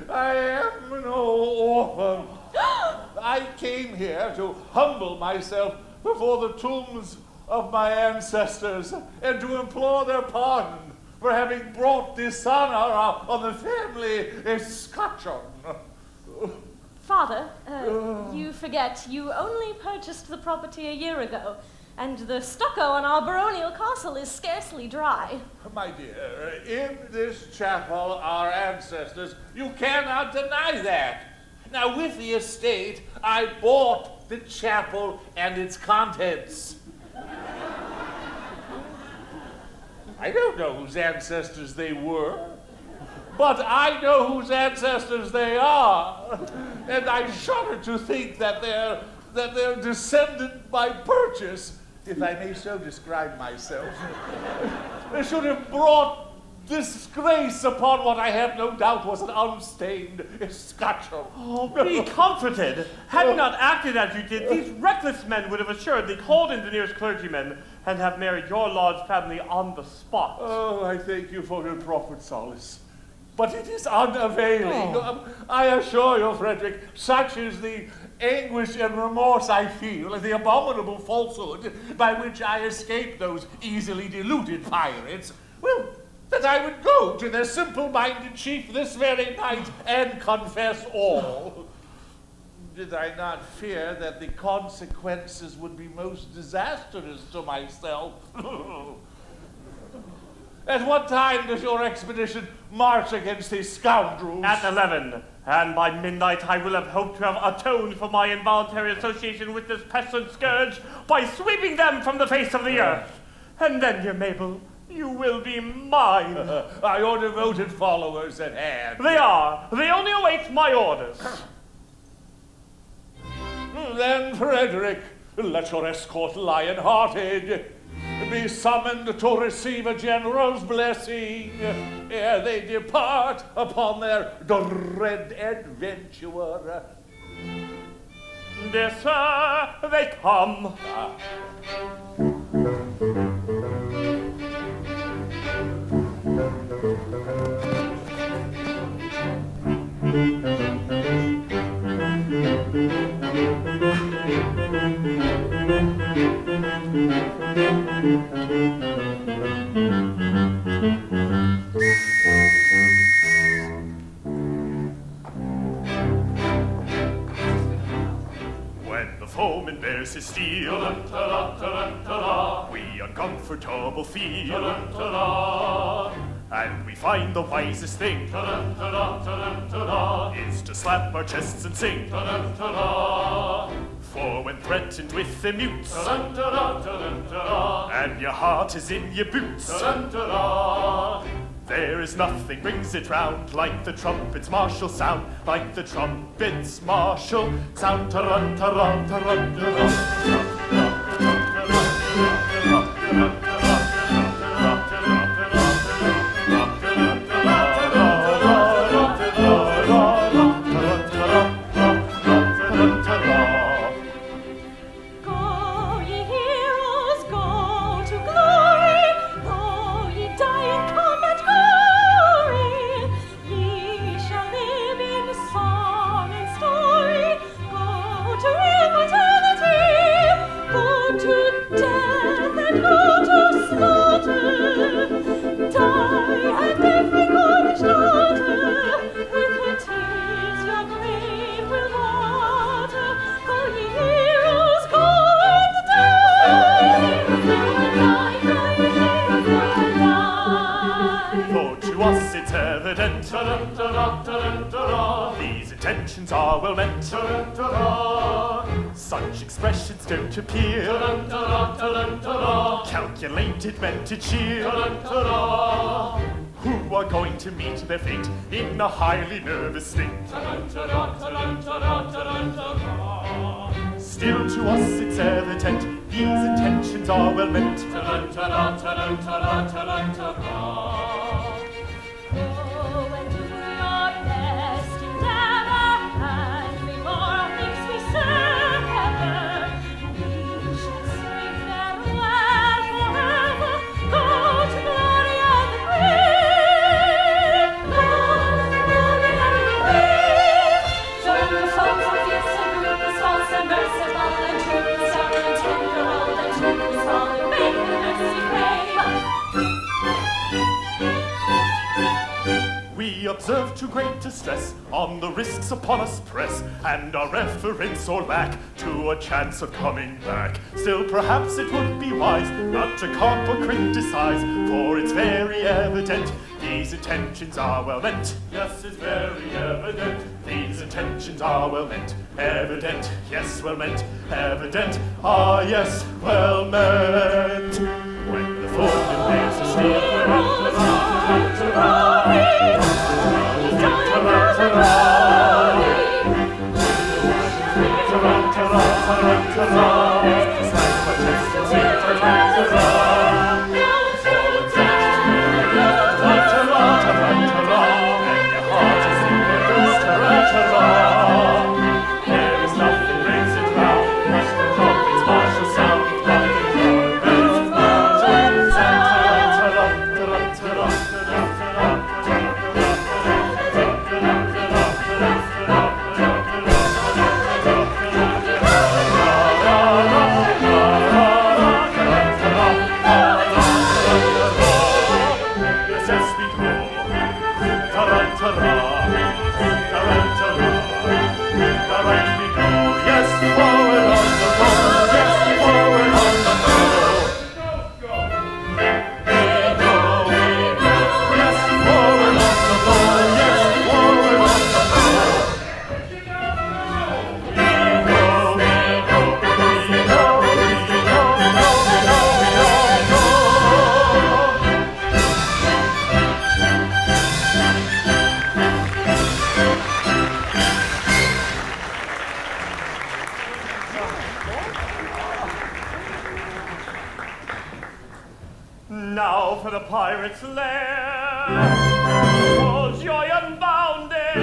I am no orphan. I came here to humble myself before the tombs of my ancestors and to implore their pardon for having brought dishonor on the family escutcheon. Father, you forget you only purchased the property a year ago, and the stucco on our baronial castle is scarcely dry. My dear, in this chapel, our ancestors, you cannot deny that. Now, with the estate, I bought the chapel and its contents. I don't know whose ancestors they were, but I know whose ancestors they are. And I shudder to think that they're descended by purchase, if I may so describe myself. They should have brought disgrace upon what I have no doubt was an unstained escutcheon. Oh, be comforted. Had you not acted as you did, these reckless men would have assuredly called in the nearest clergymen and have married your lord's family on the spot. Oh, I thank you for your proffered solace. But it is unavailing. I assure you, Frederic, such is the anguish and remorse I feel at the abominable falsehood by which I escaped those easily deluded pirates, well, that I would go to their simple-minded chief this very night and confess all. Did I not fear that the consequences would be most disastrous to myself? At what time does your expedition march against these scoundrels? At 11, and by midnight I will have hoped to have atoned for my involuntary association with this pestilent scourge by sweeping them from the face of the earth. And then, dear Mabel, you will be mine. Are your devoted followers at hand? They are. They only await my orders. Then, Frederic, let your escort lion-hearted be summoned to receive a general's blessing ere they depart upon their dread adventure. Dear sir, they come. When the foeman bears his steel, we uncomfortable feel, and we find the wisest thing is to slap our chests and sing. For when threatened with the mutes, and your heart is in your boots, there is nothing brings it round like the trumpet's martial sound, like the trumpet's martial sound. Ta-run, ta-run, ta-run, ta-run. These intentions are well meant. Such expressions don't appear. Calculated meant to cheer. Who are going to meet their fate in a highly nervous state. Still to us it's evident these intentions are well meant. observe too great distress on the risks upon us press, and our reference or lack to a chance of coming back. Still, perhaps it would be wise not to carp or criticize, for it's very evident these intentions are well meant. Yes, it's very evident these intentions are well meant. Evident, yes, well meant. Evident, ah, yes, well meant. When the foreman bears a steel, there is nothing brings it round, much the trumpet's martial sound. Now for the pirate's lair, oh joy unbounded,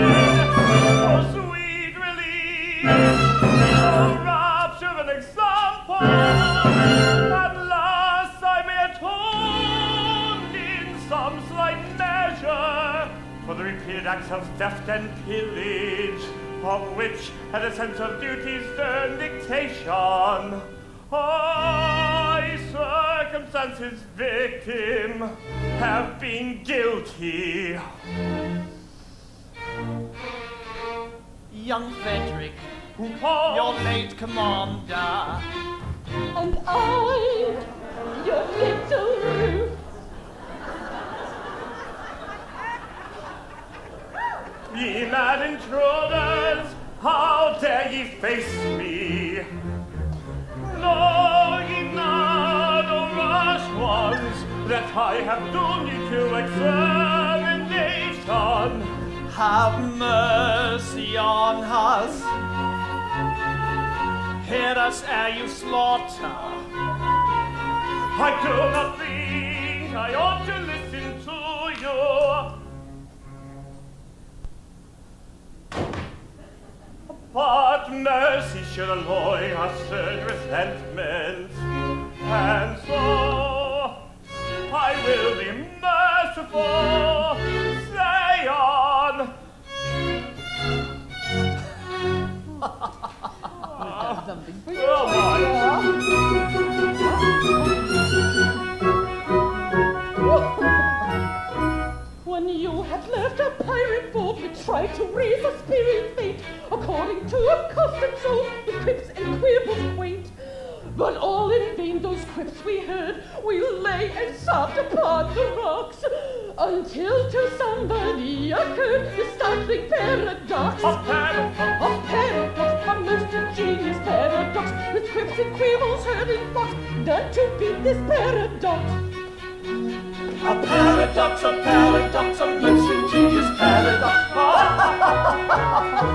oh sweet relief, oh rapture of an example, at last I may atone in some slight measure for the repeated acts of theft and pillage, of which at a sense of duty's stern dictation I, circumstance's victim, have been guilty. Young Frederic, who calls your late commander, and I, your little Ruth. Ye mad intruders, how dare ye face me? Know ye not, O rash ones, that I have doomed you to extermination? have mercy on us. Hear us ere you slaughter. I do not think I ought to listen to you. But mercy should alloy our stern resentment, and so I will be merciful. Say on. When you had left a pirate boat, we tried to raise a spirit fate, according to a custom so with quips and quibbles quaint. But all in vain those quips we heard, we lay and sobbed upon the rocks, until to somebody occurred the startling paradox. A paradox, a most ingenious paradox, with quips and quibbles heard in flocks, done to beat this paradox. A paradox, a most ingenious paradox.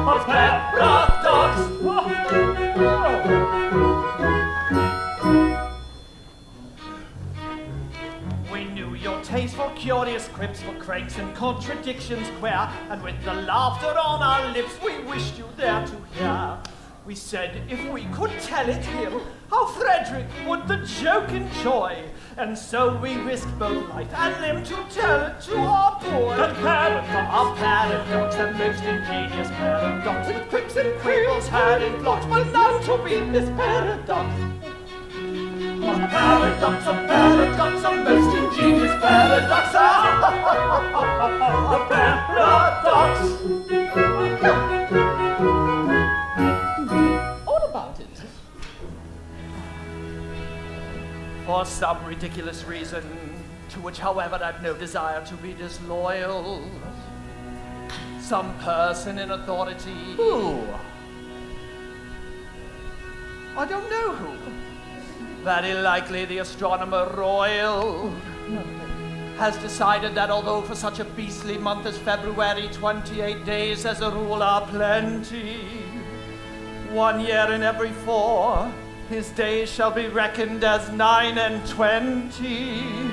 A paradox. We knew your taste for curious quips, for cranks and contradictions queer, and with the laughter on our lips, we wished you there to hear. We said if we could tell it him, how Frederic would the joke enjoy, and so we risked both life and limb to tell it to our boy. A paradox, the most ingenious paradox, with quips and quibbles had in blocks, but none to beat this paradox. A paradox, a most ingenious paradox. A paradox. All about it. For some ridiculous reason, to which, however, I've no desire to be disloyal, some person in authority. Who? I don't know who. Very likely the astronomer royal has decided that although for such a beastly month as February 28 days as a rule are plenty, 1 year in every 4 his days shall be reckoned as 9 and 20.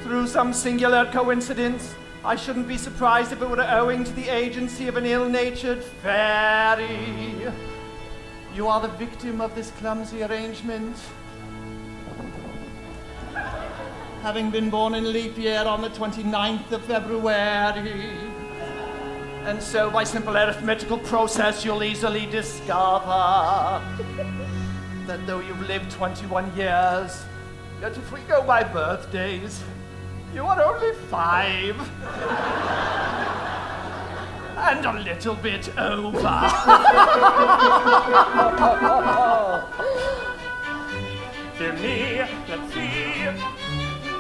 Through some singular coincidence, I shouldn't be surprised if it were owing to the agency of an ill-natured fairy. You are the victim of this clumsy arrangement. Having been born in leap year on the 29th of February. And so by simple arithmetical process, you'll easily discover that though you've lived 21 years, yet if we go by birthdays, you are only 5. And a little bit over. Dear me, let's see.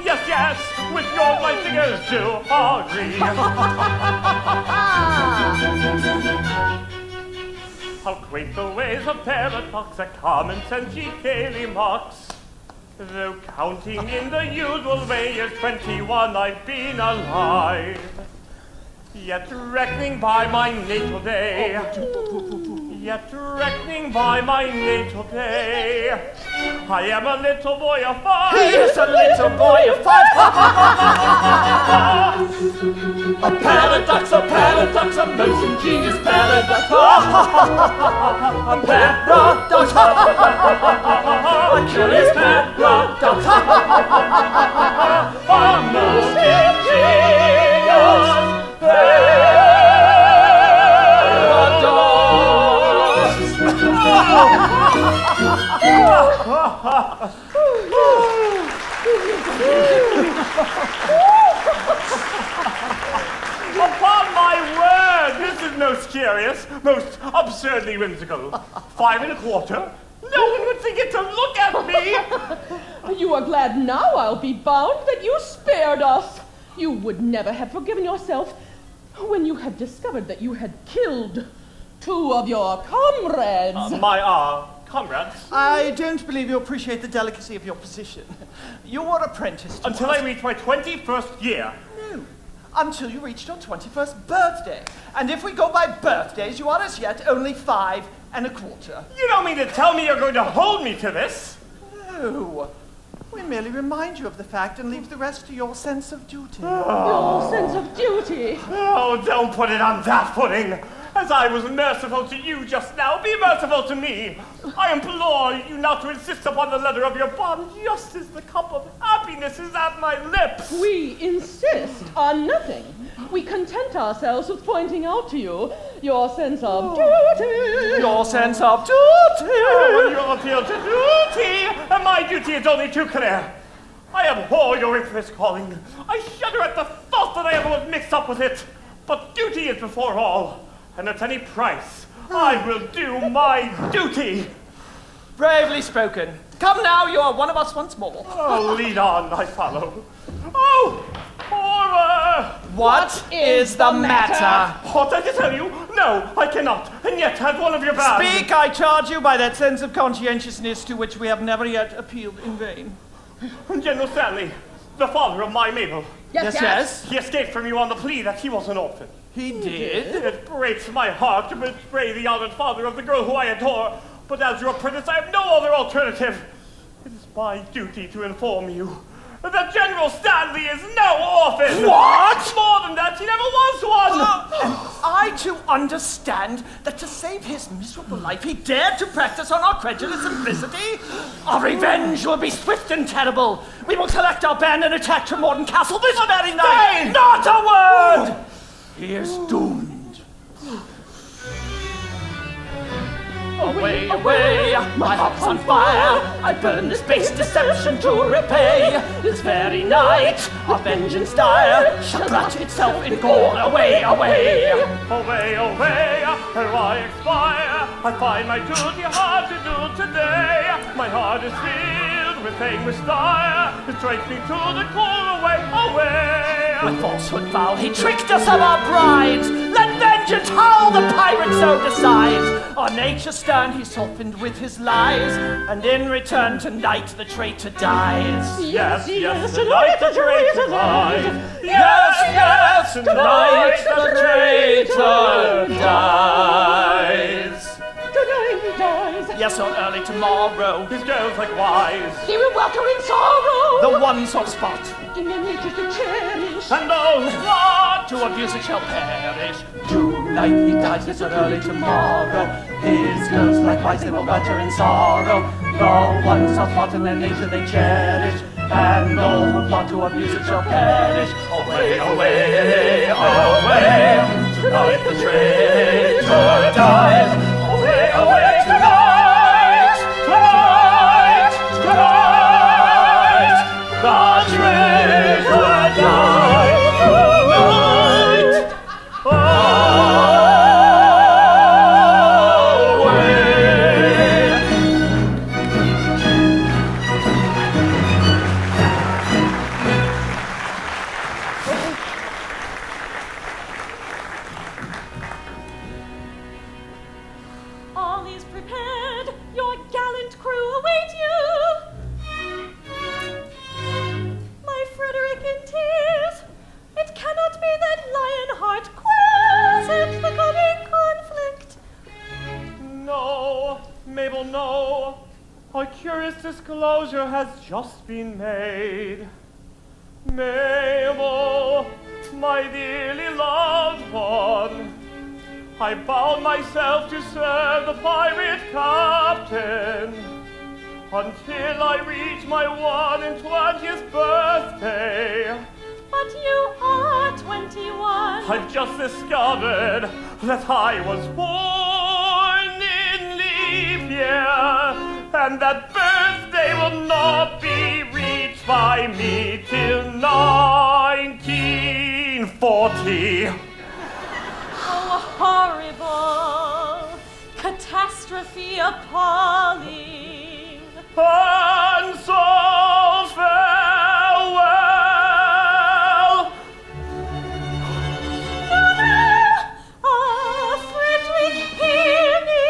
Yes, yes, with your my fingers to agree. How quaint the ways of paradox, a common sense she gaily mocks. Though counting in the usual way is 21 I've been alive. Yet reckoning by my natal day, yet reckoning by my natal day, I am a little boy of 5. He is a little boy of 5. A paradox, a most ingenious paradox. A paradox, a curious paradox. A most ingenious Upon my word, this is most curious, most absurdly whimsical. 5 1/4? No one would think it to look at me. You are glad now, I'll be bound, that you spared us. You would never have forgiven yourself when you had discovered that you had killed 2 of your comrades. My comrades? I don't believe you appreciate the delicacy of your position. You were apprenticed to Until us. I reach my 21st year. No, until you reached your 21st birthday. And if we go by birthdays, you are as yet only 5 1/4. You don't mean to tell me you're going to hold me to this? No. We merely remind you of the fact and leave the rest to your sense of duty. Your sense of duty. Oh, don't put it on that footing. As I was merciful to you just now, be merciful to me. I implore you not to insist upon the letter of your bond, just as the cup of happiness is at my lips. We insist on nothing. We content ourselves with pointing out to you your sense of duty. Your sense of duty. Your appeal to duty, and my duty is only too clear. I abhor your infamous calling. I shudder at the thought that I ever was mixed up with it. But duty is before all, and at any price, I will do my duty. Bravely spoken. Come now, you are one of us once more. Oh, lead on, I follow. Oh, horror! What is the matter? Ought I to tell you? No, I cannot. And yet, has one of your band... Speak, I charge you, by that sense of conscientiousness to which we have never yet appealed in vain. General Stanley, the father of my Mabel. Yes. He escaped from you on the plea that he was an orphan. He did? It breaks my heart to betray the honored father of the girl who I adore, but as your apprentice, I have no other alternative. It is my duty to inform you that General Stanley is no orphan. What? More than that, he never was one. And I too understand that to save his miserable life, he dared to practice on our credulous simplicity. Our revenge will be swift and terrible. We will collect our band and attack Tremorden Castle this very night. Not a word! He is doomed. Away, away, my heart's on fire. I burn this base deception to repay. This very night, our vengeance dire shall glut itself in gore. Away, away. Away, away, ere I expire, I find my duty hard to do today. My heart is filled with anguish dire, it strikes me to the core. Away, away. With falsehood foul, he tricked us of our brides. Let vengeance howl, the pirate so decides. Our nature stern he softened with his lies, and in return tonight the traitor dies. Yes, yes, tonight the traitor dies. Yes, yes, tonight the traitor dies. Tonight he dies. Yes, so early tomorrow. His girls likewise. He will welter in sorrow. The one soft spot. In the nature to cherish. And those what to abuse it shall perish. Tonight he dies, yes, so early tomorrow. His girls likewise, they will welter in sorrow. The one soft spot in their nature they cherish. And all who plot to abuse it shall perish. Away, away, away. Tonight the traitor dies. Away, away, tonight, tonight, tonight. The traitor dies. Tonight. All is prepared, your gallant crew await you. My Frederic in tears, it cannot be that Lionheart quells at the coming conflict. No, Mabel, no. A curious disclosure has just been made. Mabel, my dearly loved one, I bound myself to serve the pirate captain until I reach my 21st birthday. But you are 21. I've just discovered that I was born in leap year, and that birthday will not be reached by me till 1940. Oh, horrible! Catastrophe appalling! And so farewell! No, no! Ah, Frederic, hear me!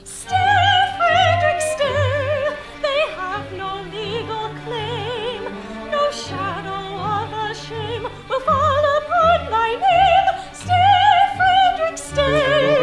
Stay, Frederic, stay! They have no legal claim, no shadow of a shame will fall upon thy name. Stay, Frederic, stay!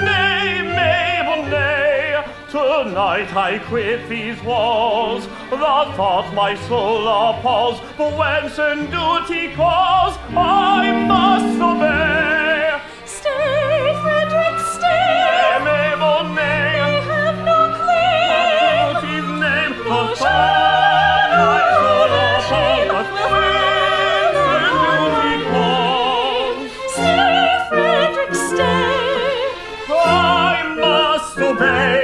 Nay, Mabel, nay, tonight I quit these walls. The thought my soul appalls, but when certain duty calls, I must obey. Stay, Frederic, stay! Nay, Mabel, nay, They have no claim, duty's name, no the shadow my soul of a shame appalls, will but when fall certain duty upon thy calls, name. Stay, Frederic, stay! I must obey.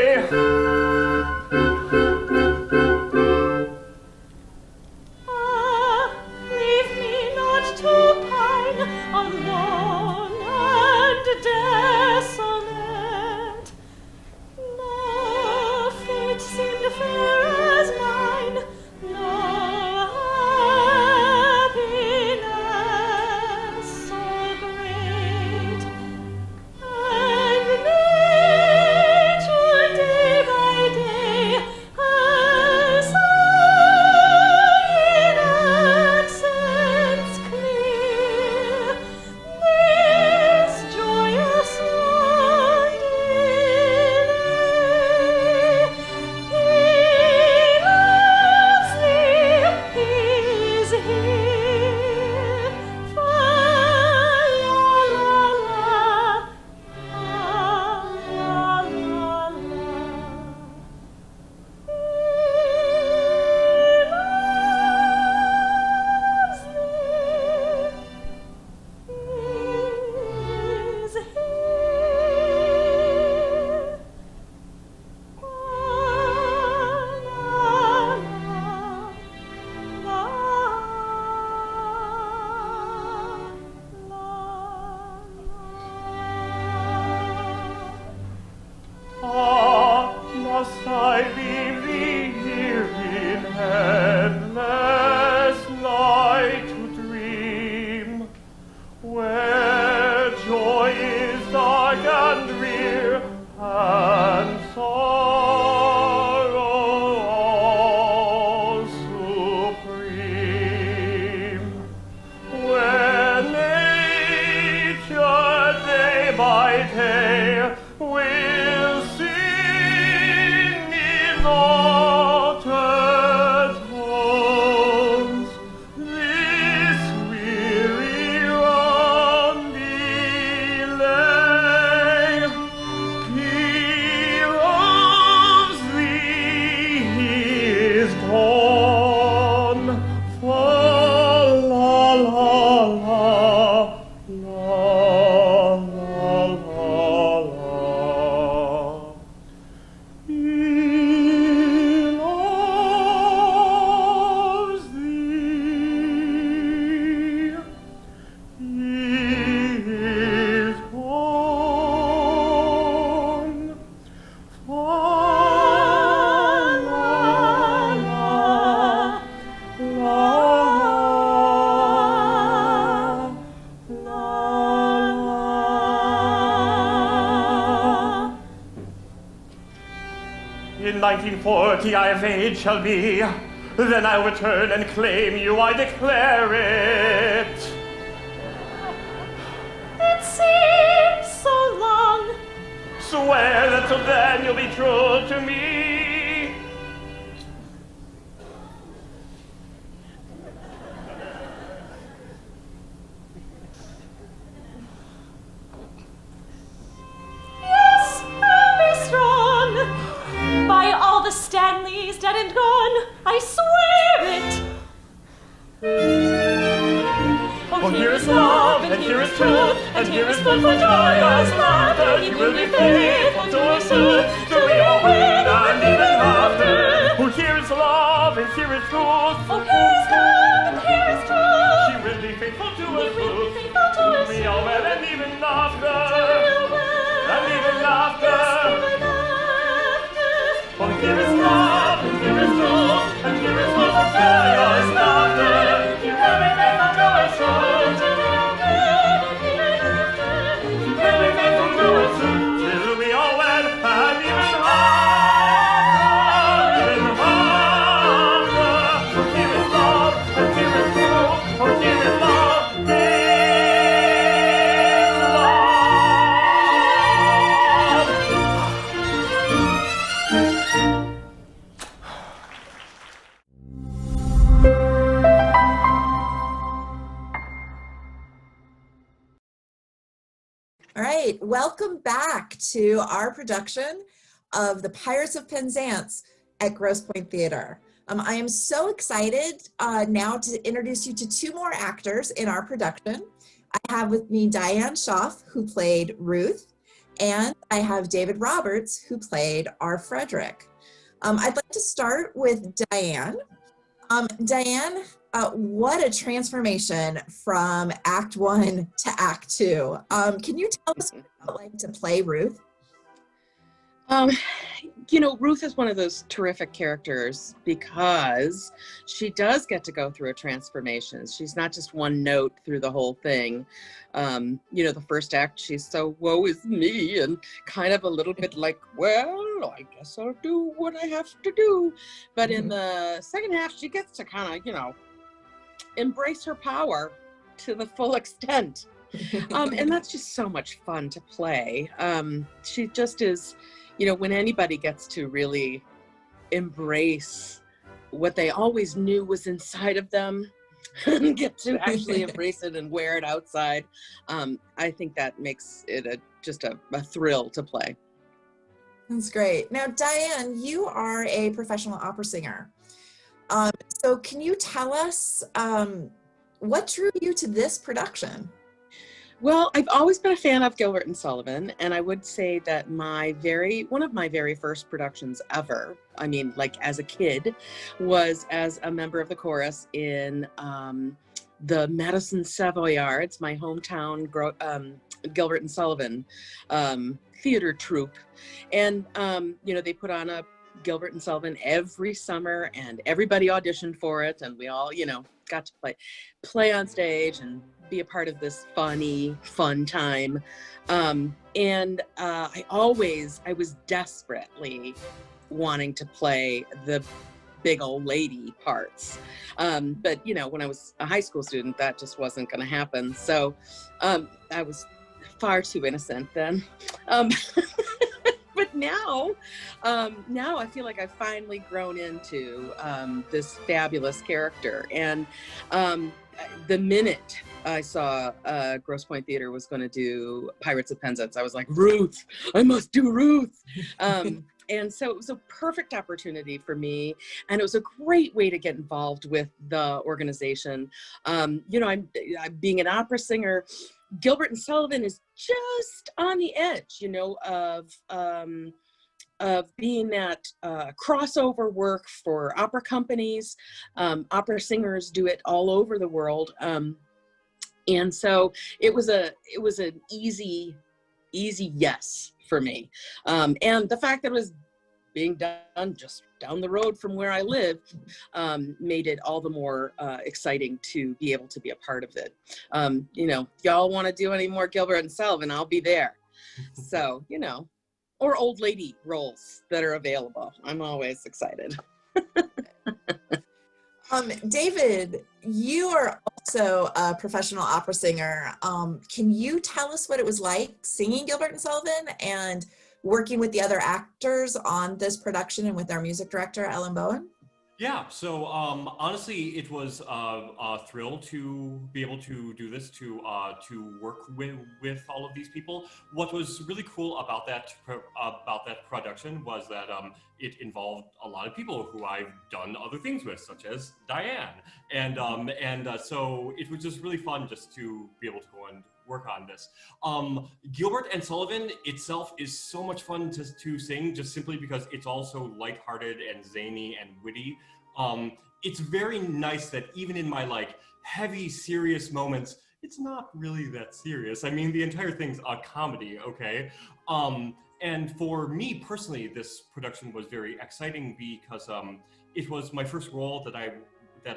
Ah, leave me not to pine alone and desolate. No fate seemed fair as mine, no happiness so great. And nature day by In 1940 I of age shall be, then I'll return and claim you, I declare it. It seems so long. Swear that till then you'll be true to me. Yes, and be strong. By all the Stanleys dead and gone, I swear it. Oh, here is love, and here is truth, and here is food for joyous laughter. He will be faithful to us soon, till we all win and even after. Oh, here is love, and here is truth. Oh, here is love, and here is truth. She will be faithful to us both, Faithful to us we all will and even after. and And even after. Oh, here is love, and here is truth, and here is food for joyous laughter. He will be faithful to us soon. All right, welcome back to our production of The Pirates of Penzance at Grosse Pointe Theater. I am so excited now to introduce you to two more actors in our production. I have with me Diane Schoff, who played Ruth, and I have David Roberts, who played our Frederic. I'd like to start with Diane. Diane, what a transformation from Act 1 to Act 2. Can you tell us what it felt like to play Ruth? You know, Ruth is one of those terrific characters because she does get to go through a transformation. She's not just one note through the whole thing. You know, the first act, she's so woe is me and kind of a little bit like, well, I guess I'll do what I have to do. But in the second half, she gets to kind of, you know, embrace her power to the full extent. And that's just so much fun to play. She just is, you know, when anybody gets to really embrace what they always knew was inside of them and get to actually embrace it and wear it outside, I think that makes it just a thrill to play. That's great. Now, Diane, you are a professional opera singer. So can you tell us what drew you to this production? Well, I've always been a fan of Gilbert Sullivan, and I would say that one of my very first productions ever, I mean, like as a kid, was as a member of the chorus in the Madison Savoyards, my hometown Gilbert Sullivan theater troupe. And, you know, they put on a Gilbert Sullivan every summer, and everybody auditioned for it, and we all, you know, got to play on stage and be a part of this fun time. And I was desperately wanting to play the big old lady parts. But, you know, when I was a high school student, that just wasn't going to happen. So I was far too innocent then. But now I feel like I've finally grown into this fabulous character. And the minute I saw Grosse Pointe Theater was going to do Pirates of Penzance, I was like, Ruth, I must do Ruth. And so it was a perfect opportunity for me. And it was a great way to get involved with the organization. You know, I'm being an opera singer. Gilbert and Sullivan is just on the edge, you know, of being that crossover work for opera companies. Opera singers do it all over the world. And so it was an easy yes for me. And the fact that it was being done just down the road from where I live made it all the more exciting to be able to be a part of it. You know, y'all want to do any more Gilbert and Sullivan, I'll be there. So, you know, or old lady roles that are available. I'm always excited. David, you are also a professional opera singer. Can you tell us what it was like singing Gilbert and Sullivan and working with the other actors on this production and with our music director, Ellen Bowen? Yeah, so honestly, it was a thrill to be able to do this, to work with all of these people. What was really cool about that production was that it involved a lot of people who I've done other things with, such as Diane, and so it was just really fun just to be able to go and work on this. Gilbert and Sullivan itself is so much fun to sing, just simply because it's also lighthearted and zany and witty. It's very nice that even in my like heavy, serious moments, it's not really that serious. I mean, the entire thing's a comedy, okay? And for me personally, this production was very exciting because it was my first role that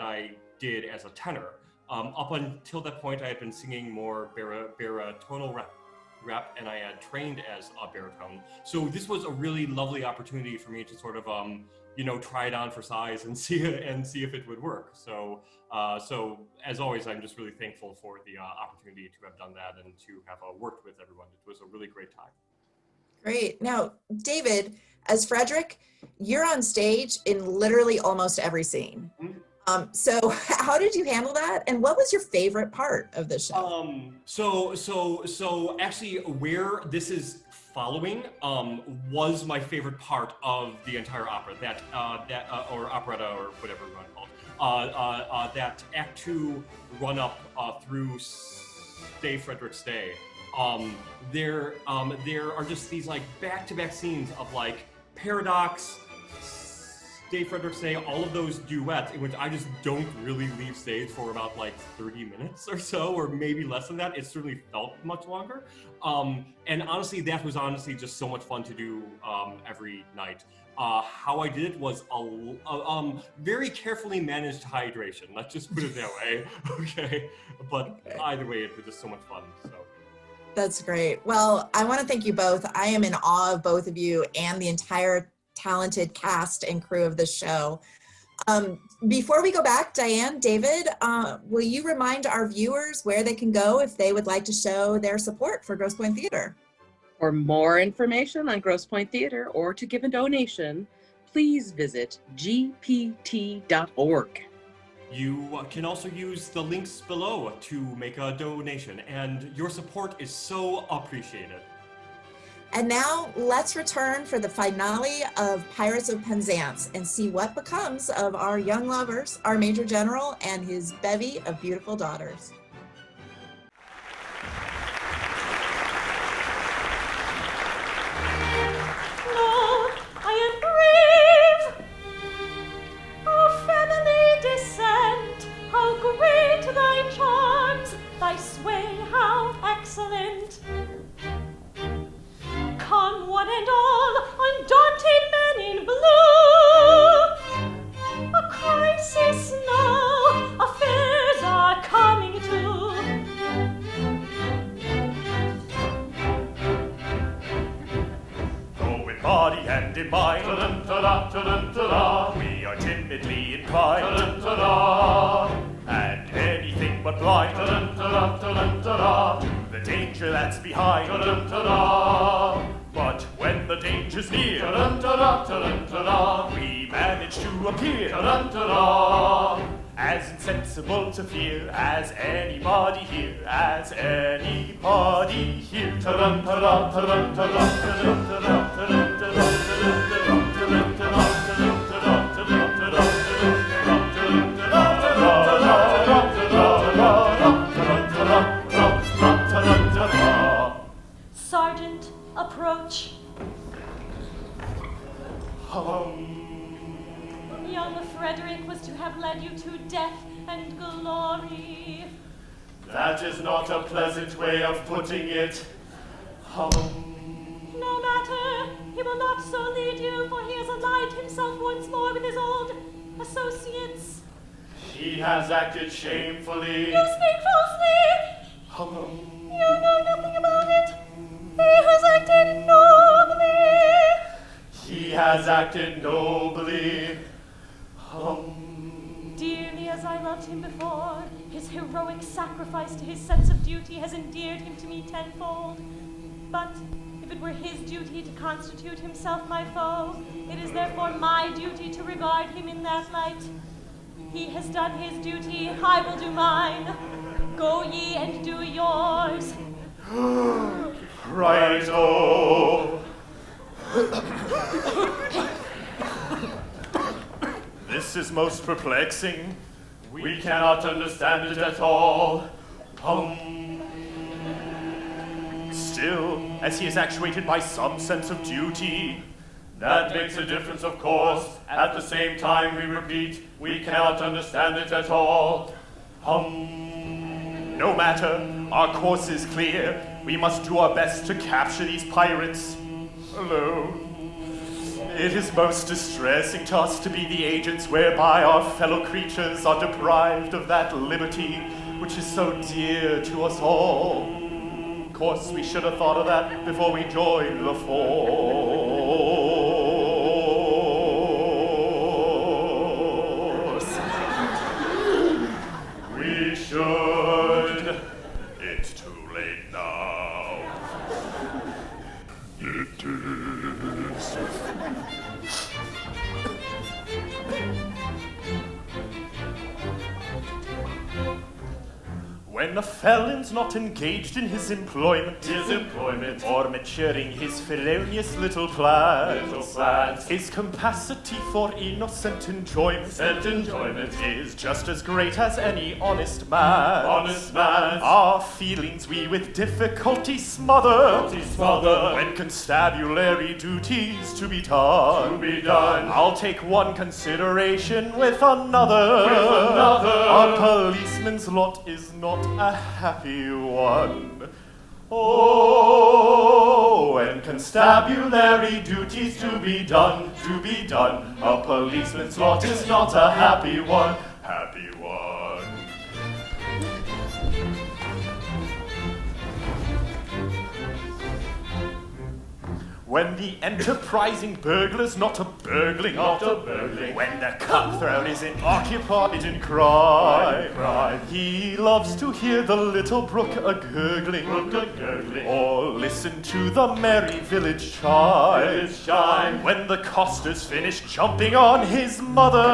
I did as a tenor. Up until that point, I had been singing more baritonal rap, and I had trained as a baritone. So this was a really lovely opportunity for me to sort of, try it on for size and see if it would work. So as always, I'm just really thankful for the opportunity to have done that and to have worked with everyone. It was a really great time. Great. Now, David, as Frederic, you're on stage in literally almost every scene. Mm-hmm. So how did you handle that? And what was your favorite part of the show? So actually where this is following was my favorite part of the entire opera, or operetta, or whatever you want to call it. That Act 2 run up through Stay Frederic Stay. There are just these like back-to-back scenes of like Paradox, Stay Frederic Stay, all of those duets in which I just don't really leave stage for about like 30 minutes or so, or maybe less than that. It certainly felt much longer. And honestly, that was honestly just so much fun to do every night. How I did it was a very carefully managed hydration. Let's just put it that way, okay? But either way, it was just so much fun, so. That's great. Well, I want to thank you both. I am in awe of both of you and the entire talented cast and crew of this show. Before we go back, Diane, David, will you remind our viewers where they can go if they would like to show their support for Grosse Pointe Theater? For more information on Grosse Pointe Theater or to give a donation, please visit gpt.org. You can also use the links below to make a donation, and your support is so appreciated. And now let's return for the finale of Pirates of Penzance and see what becomes of our young lovers, our Major General and his bevy of beautiful daughters. Lord, I am brave. Our family descent, how great thy charms, thy sway, how excellent. Come one and all, undaunted men in blue. A crisis now, affairs are coming to. Though in body and in mind, we are timidly inclined, and anything but blind to the danger that's behind. But when the danger's near, we manage to appear as insensible to fear as anybody here, as anybody here. Sergeant, approach. Young Frederic was to have led you to death and glory. That is not a pleasant way of putting it. No matter, he will not so lead you, for he has allied himself once more with his old associates. He has acted shamefully. You speak falsely. You know nothing about it. He has acted nobly. has acted nobly. Dearly as I loved him before, his heroic sacrifice to his sense of duty has endeared him to me tenfold. But if it were his duty to constitute himself my foe, it is therefore my duty to regard him in that light. He has done his duty, I will do mine. Go ye and do yours. Righto. This is most perplexing. We cannot understand it at all. Still, as he is actuated by some sense of duty, that makes a difference, of course. At the same time, we repeat, we cannot understand it at all. No matter, our course is clear. We must do our best to capture these pirates alone. It is most distressing to us to be the agents whereby our fellow creatures are deprived of that liberty which is so dear to us all. Of course, we should have thought of that before we joined the force. We should. It's too late now. It is. When a felon's not engaged in his employment, or maturing his felonious little plans, his capacity for innocent enjoyment, is just as great as any honest man's. Our feelings we with difficulty smother, when constabulary duties to be done. I'll take one consideration with another. Our policeman's lot is not a happy one. Oh, and constabulary duties to be done. A policeman's lot is not a happy one. When the enterprising burglar's not a burgling, when the cutthroat isn't occupied in crime, he loves to hear the little brook a-gurgling, or listen to the merry village chime. When the coster's finished jumping on his mother,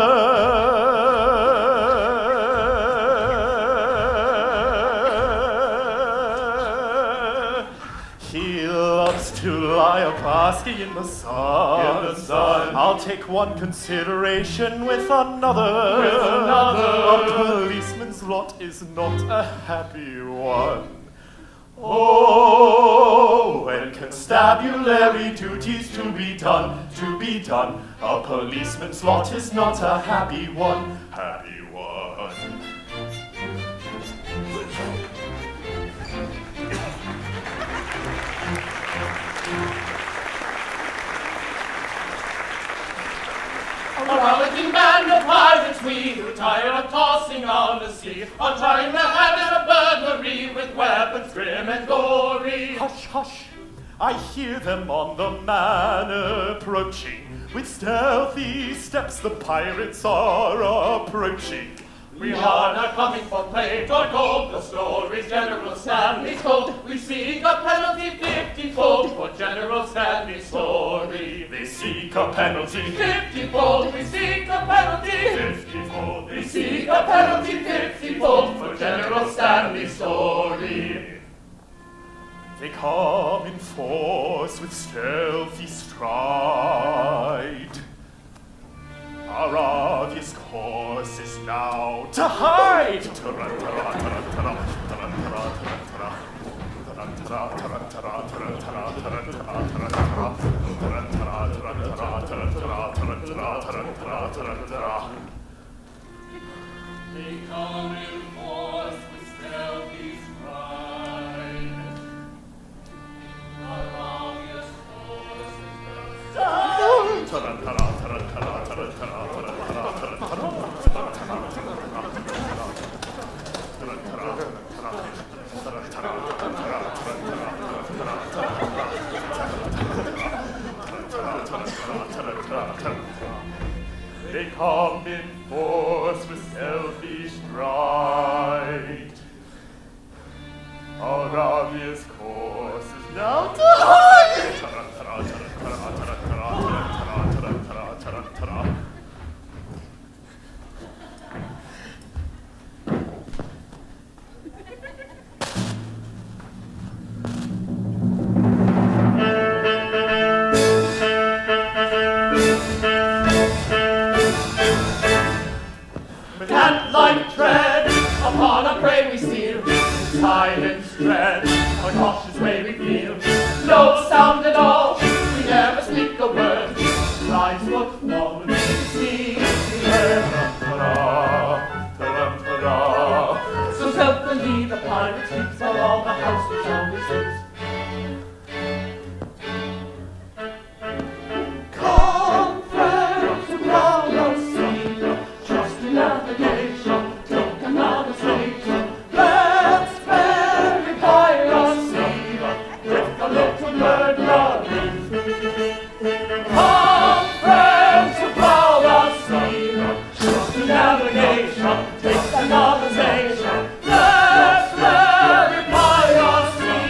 to lie a-basking in the sun. I'll take one consideration with another. A policeman's lot is not a happy one. Oh, and constabulary duties to be done. A policeman's lot is not a happy one. A rollicking band of pirates we, who tire of tossing on the sea, are trying their hand at a burglary with weapons grim and gory. Hush, hush, I hear them on the manor approaching. With stealthy steps the pirates are approaching. We are not coming for plate or gold, the story's General Stanley's told. We seek a penalty 50-fold for General Stanley's story. They seek a penalty 50-fold, we seek a penalty 50-fold. We seek a penalty 50-fold for General Stanley's story. They come in force with stealthy stride. Our obvious course is now to hide. They come in force with stealthy stride. Our obvious course is now to hide. They come in force with selfish pride. Our obvious course is now to hide. With ant-like tread, upon our prey we steal. Silence dread, a cautious way we feel. No sound at all, we never speak a word. Rise foot forward, we see so stealthily the pirate sleeps, while all the house we shall resist. Come, friends, around us, see. Trust in navigation, take another station. Let's bury piracy with a little murdery. Come, friends, around us, see. Trust in navigation, take another station. Let's bury piracy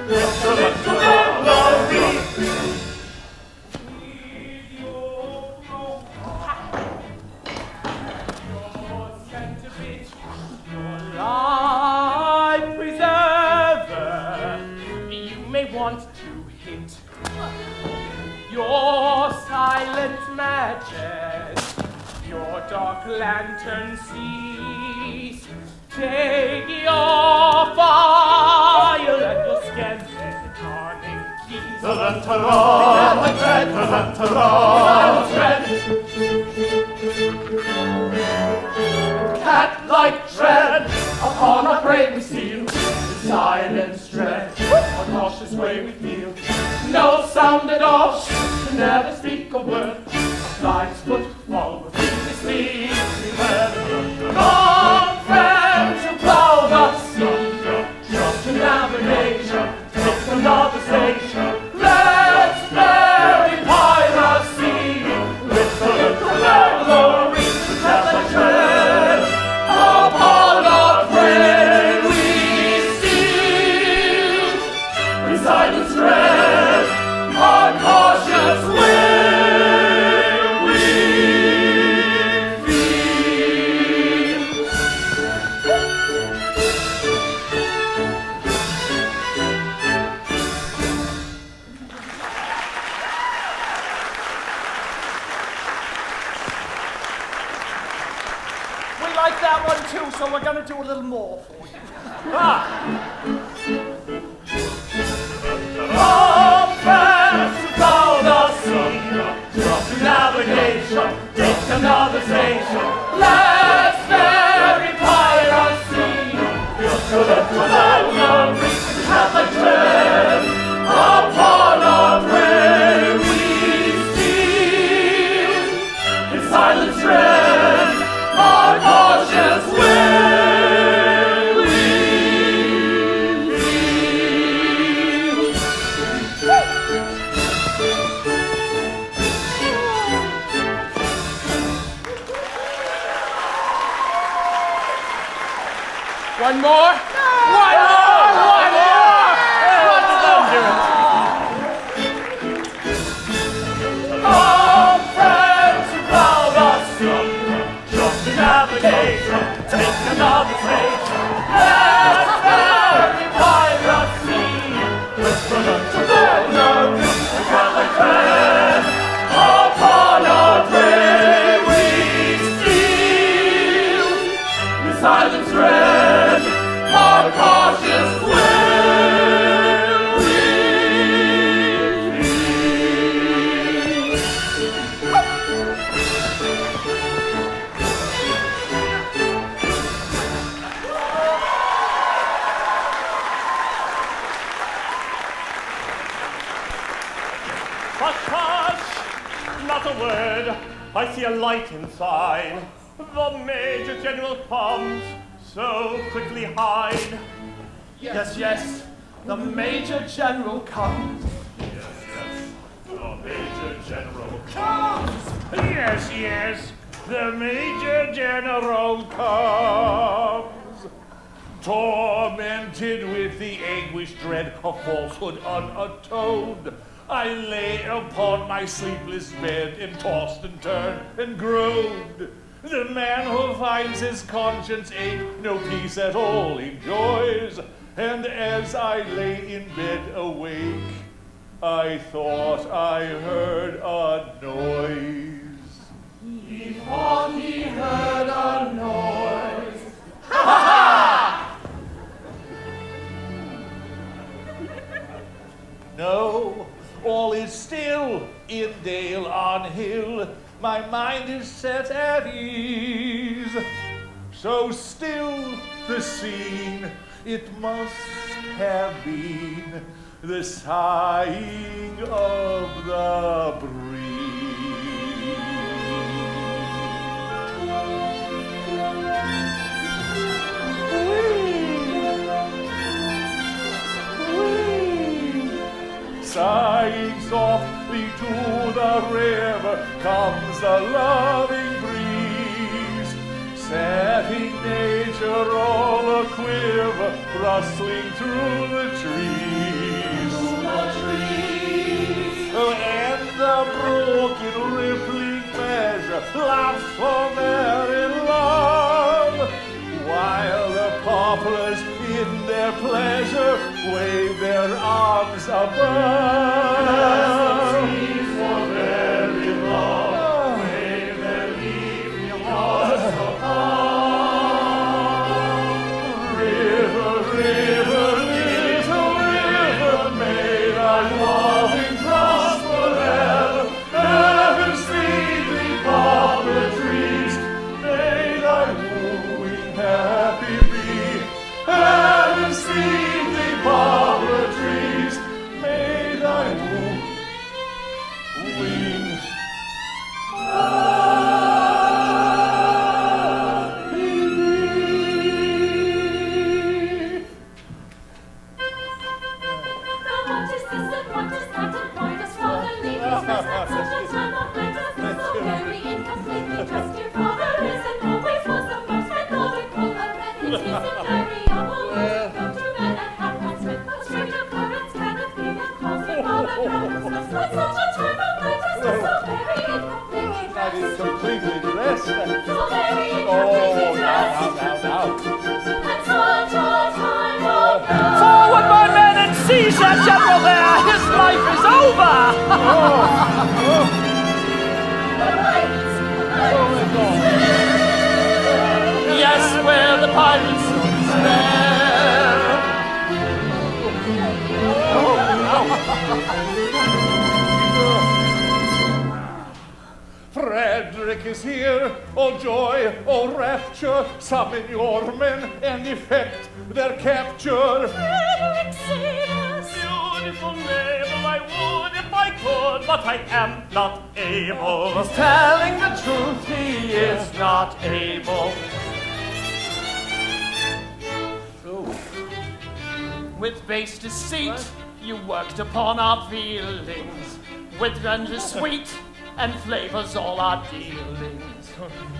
with a little murdery. Life preserver, you may want to hint your silent magic, your dark lantern cease. Take your fire and your scanted turning keys. Cat-like tread, upon our prey we steal. With silence dread, a cautious way we feel. No sound at all, we never speak a word. Flies foot forward, we speak. Come, friends, who plow the sea. Trust in navigation, take another station. Let's bury piracy with a little revelry. Cat-like tread, upon our prey we steal. With silence dread, our cautious way we feel. We like that one too, so we're going to do a little more for you. Come, friends, who plow the sea. Trust in navigation, take another station. Let's bury piracy. Just a little memory, Catholic tread. Upon our prey we steal. In silence dread, our cautious way we One more? One more! One more! Let's do it. Come, friends, who plow the sea. Trust in navigation, take another station. Let's bury piracy with a little memory. Catholic tread, upon our prey we steal. In silence dread, our cautious will we Hush, hush! Not a word. I see a light inside. The Major General comes, so quickly hide. Yes, yes, the Major General comes. Yes, yes, the Major General Come, Yes, yes, the Major General comes, tormented with the anguish dread of falsehood unatoned. I lay upon my sleepless bed and tossed and turned and groaned. The man who finds his conscience ache no peace at all enjoys. And as I lay in bed awake, I thought I heard a noise. He thought he heard a noise. Ha ha! No, all is still in dale on hill. My mind is set at ease. So still the scene, it must have been the sighing of the breeze. Sighing softly to the river comes the loving breeze, setting nature all a-quiver, rustling through the trees. And the broken rippling measure laughs for merry love, while the poplars in their pleasure wave their arms above. As the trees for very long wave their leafy arms above. River, river, little river, may thy loving prosper ever. Heaven speed thee, poplar trees, may thy wooing happy be. Heaven speed thee, poplar trees, may thy wooing happy be. What is this and what is that and why does father leave his rest at such a time of night as this? So very incompletely dressed your father is and always was the most methodical and ready. It is invariable to go to bed at 5:30. But straight occurrence cannot be and calls him father promises. At such a time of night as this, so very incompletely dressed. Completely dressed. So very Oh, incompletely now. At such a time of night. Forward, my men, and seize that general there! His life is over! Yes, where the pirates Frederic is here, oh joy, oh rapture, summon your men and effect their capture. Frederic, save us! Beautiful Mabel, I would if I could, but I am not able. He's telling the truth, he is not able. With base deceit, you worked upon our feelings. With grandeur sweet and flavors all our dealings.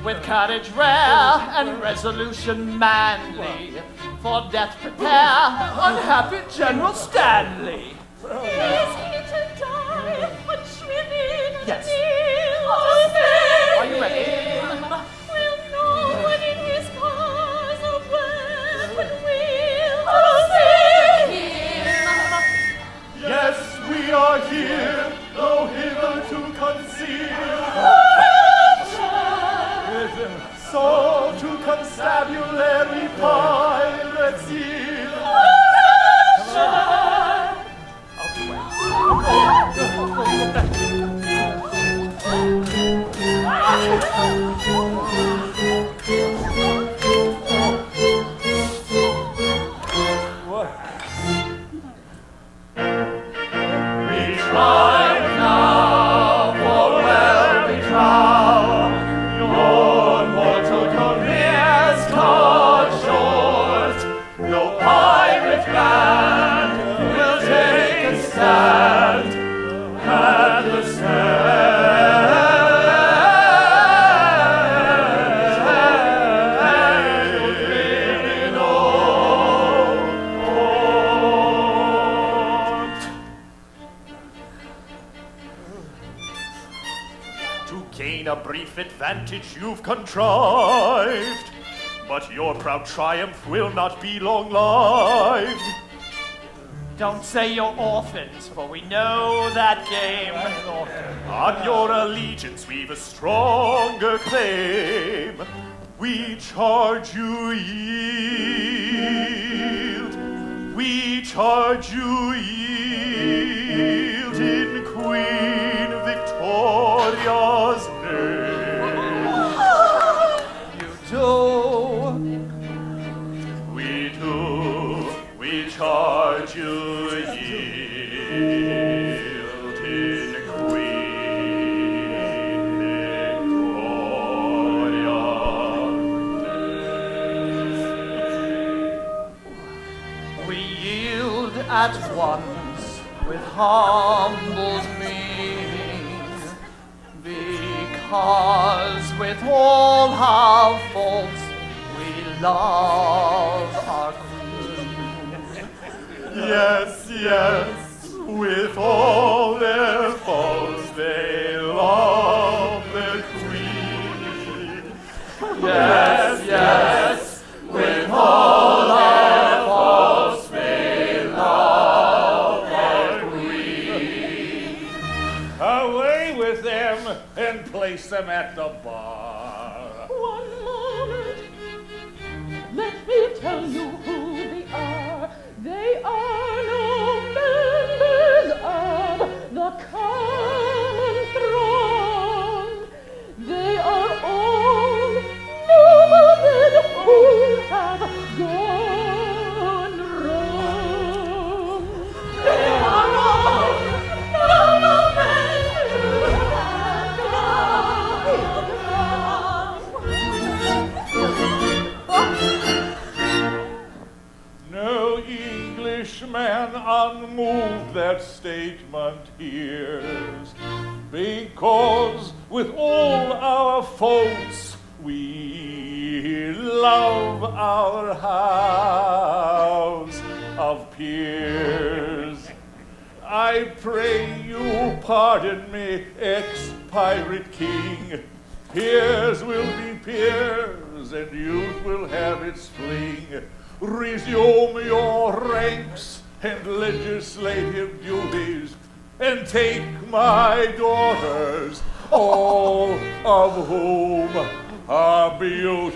With courage rare and resolution manly, for death prepare, unhappy General Stanley. Is he to die? Punch me in Yes. Are you ready? Will no one in his cause a weapon wield? Yes, we are here, though hitherto concealed. So to constabulary pirates yield. Triumph now, for well we trow, your mortal careers cut short. No pirate band will take a stand at the stand. gain a brief advantage you've contrived. But your proud triumph will not be long-lived. Don't say you're orphans, for we know that game. On your allegiance we've a stronger claim. We charge you yield. We charge you yield in Queen Victoria's name. You do. We do. We charge you yield in Queen Victoria's name. We yield at once with humble mien, because with all our faults we love our queen. Yes, yes, with all their faults they love their queen. Yes, yes, with all their faults they love their queen. Away with them and place them at the bar. One moment. Let me tell you who they are. They are no members of the common throng. They are all noblemen who have gone wrong. They are all noblemen who have gone wrong. No Englishman unmoved that statement hears, because with all our faults we love our house of peers. I pray you pardon me, ex-pirate king. Peers will be peers, and youth will have its fling. Resume your ranks and legislative duties, and take my daughters, all of whom are beauties.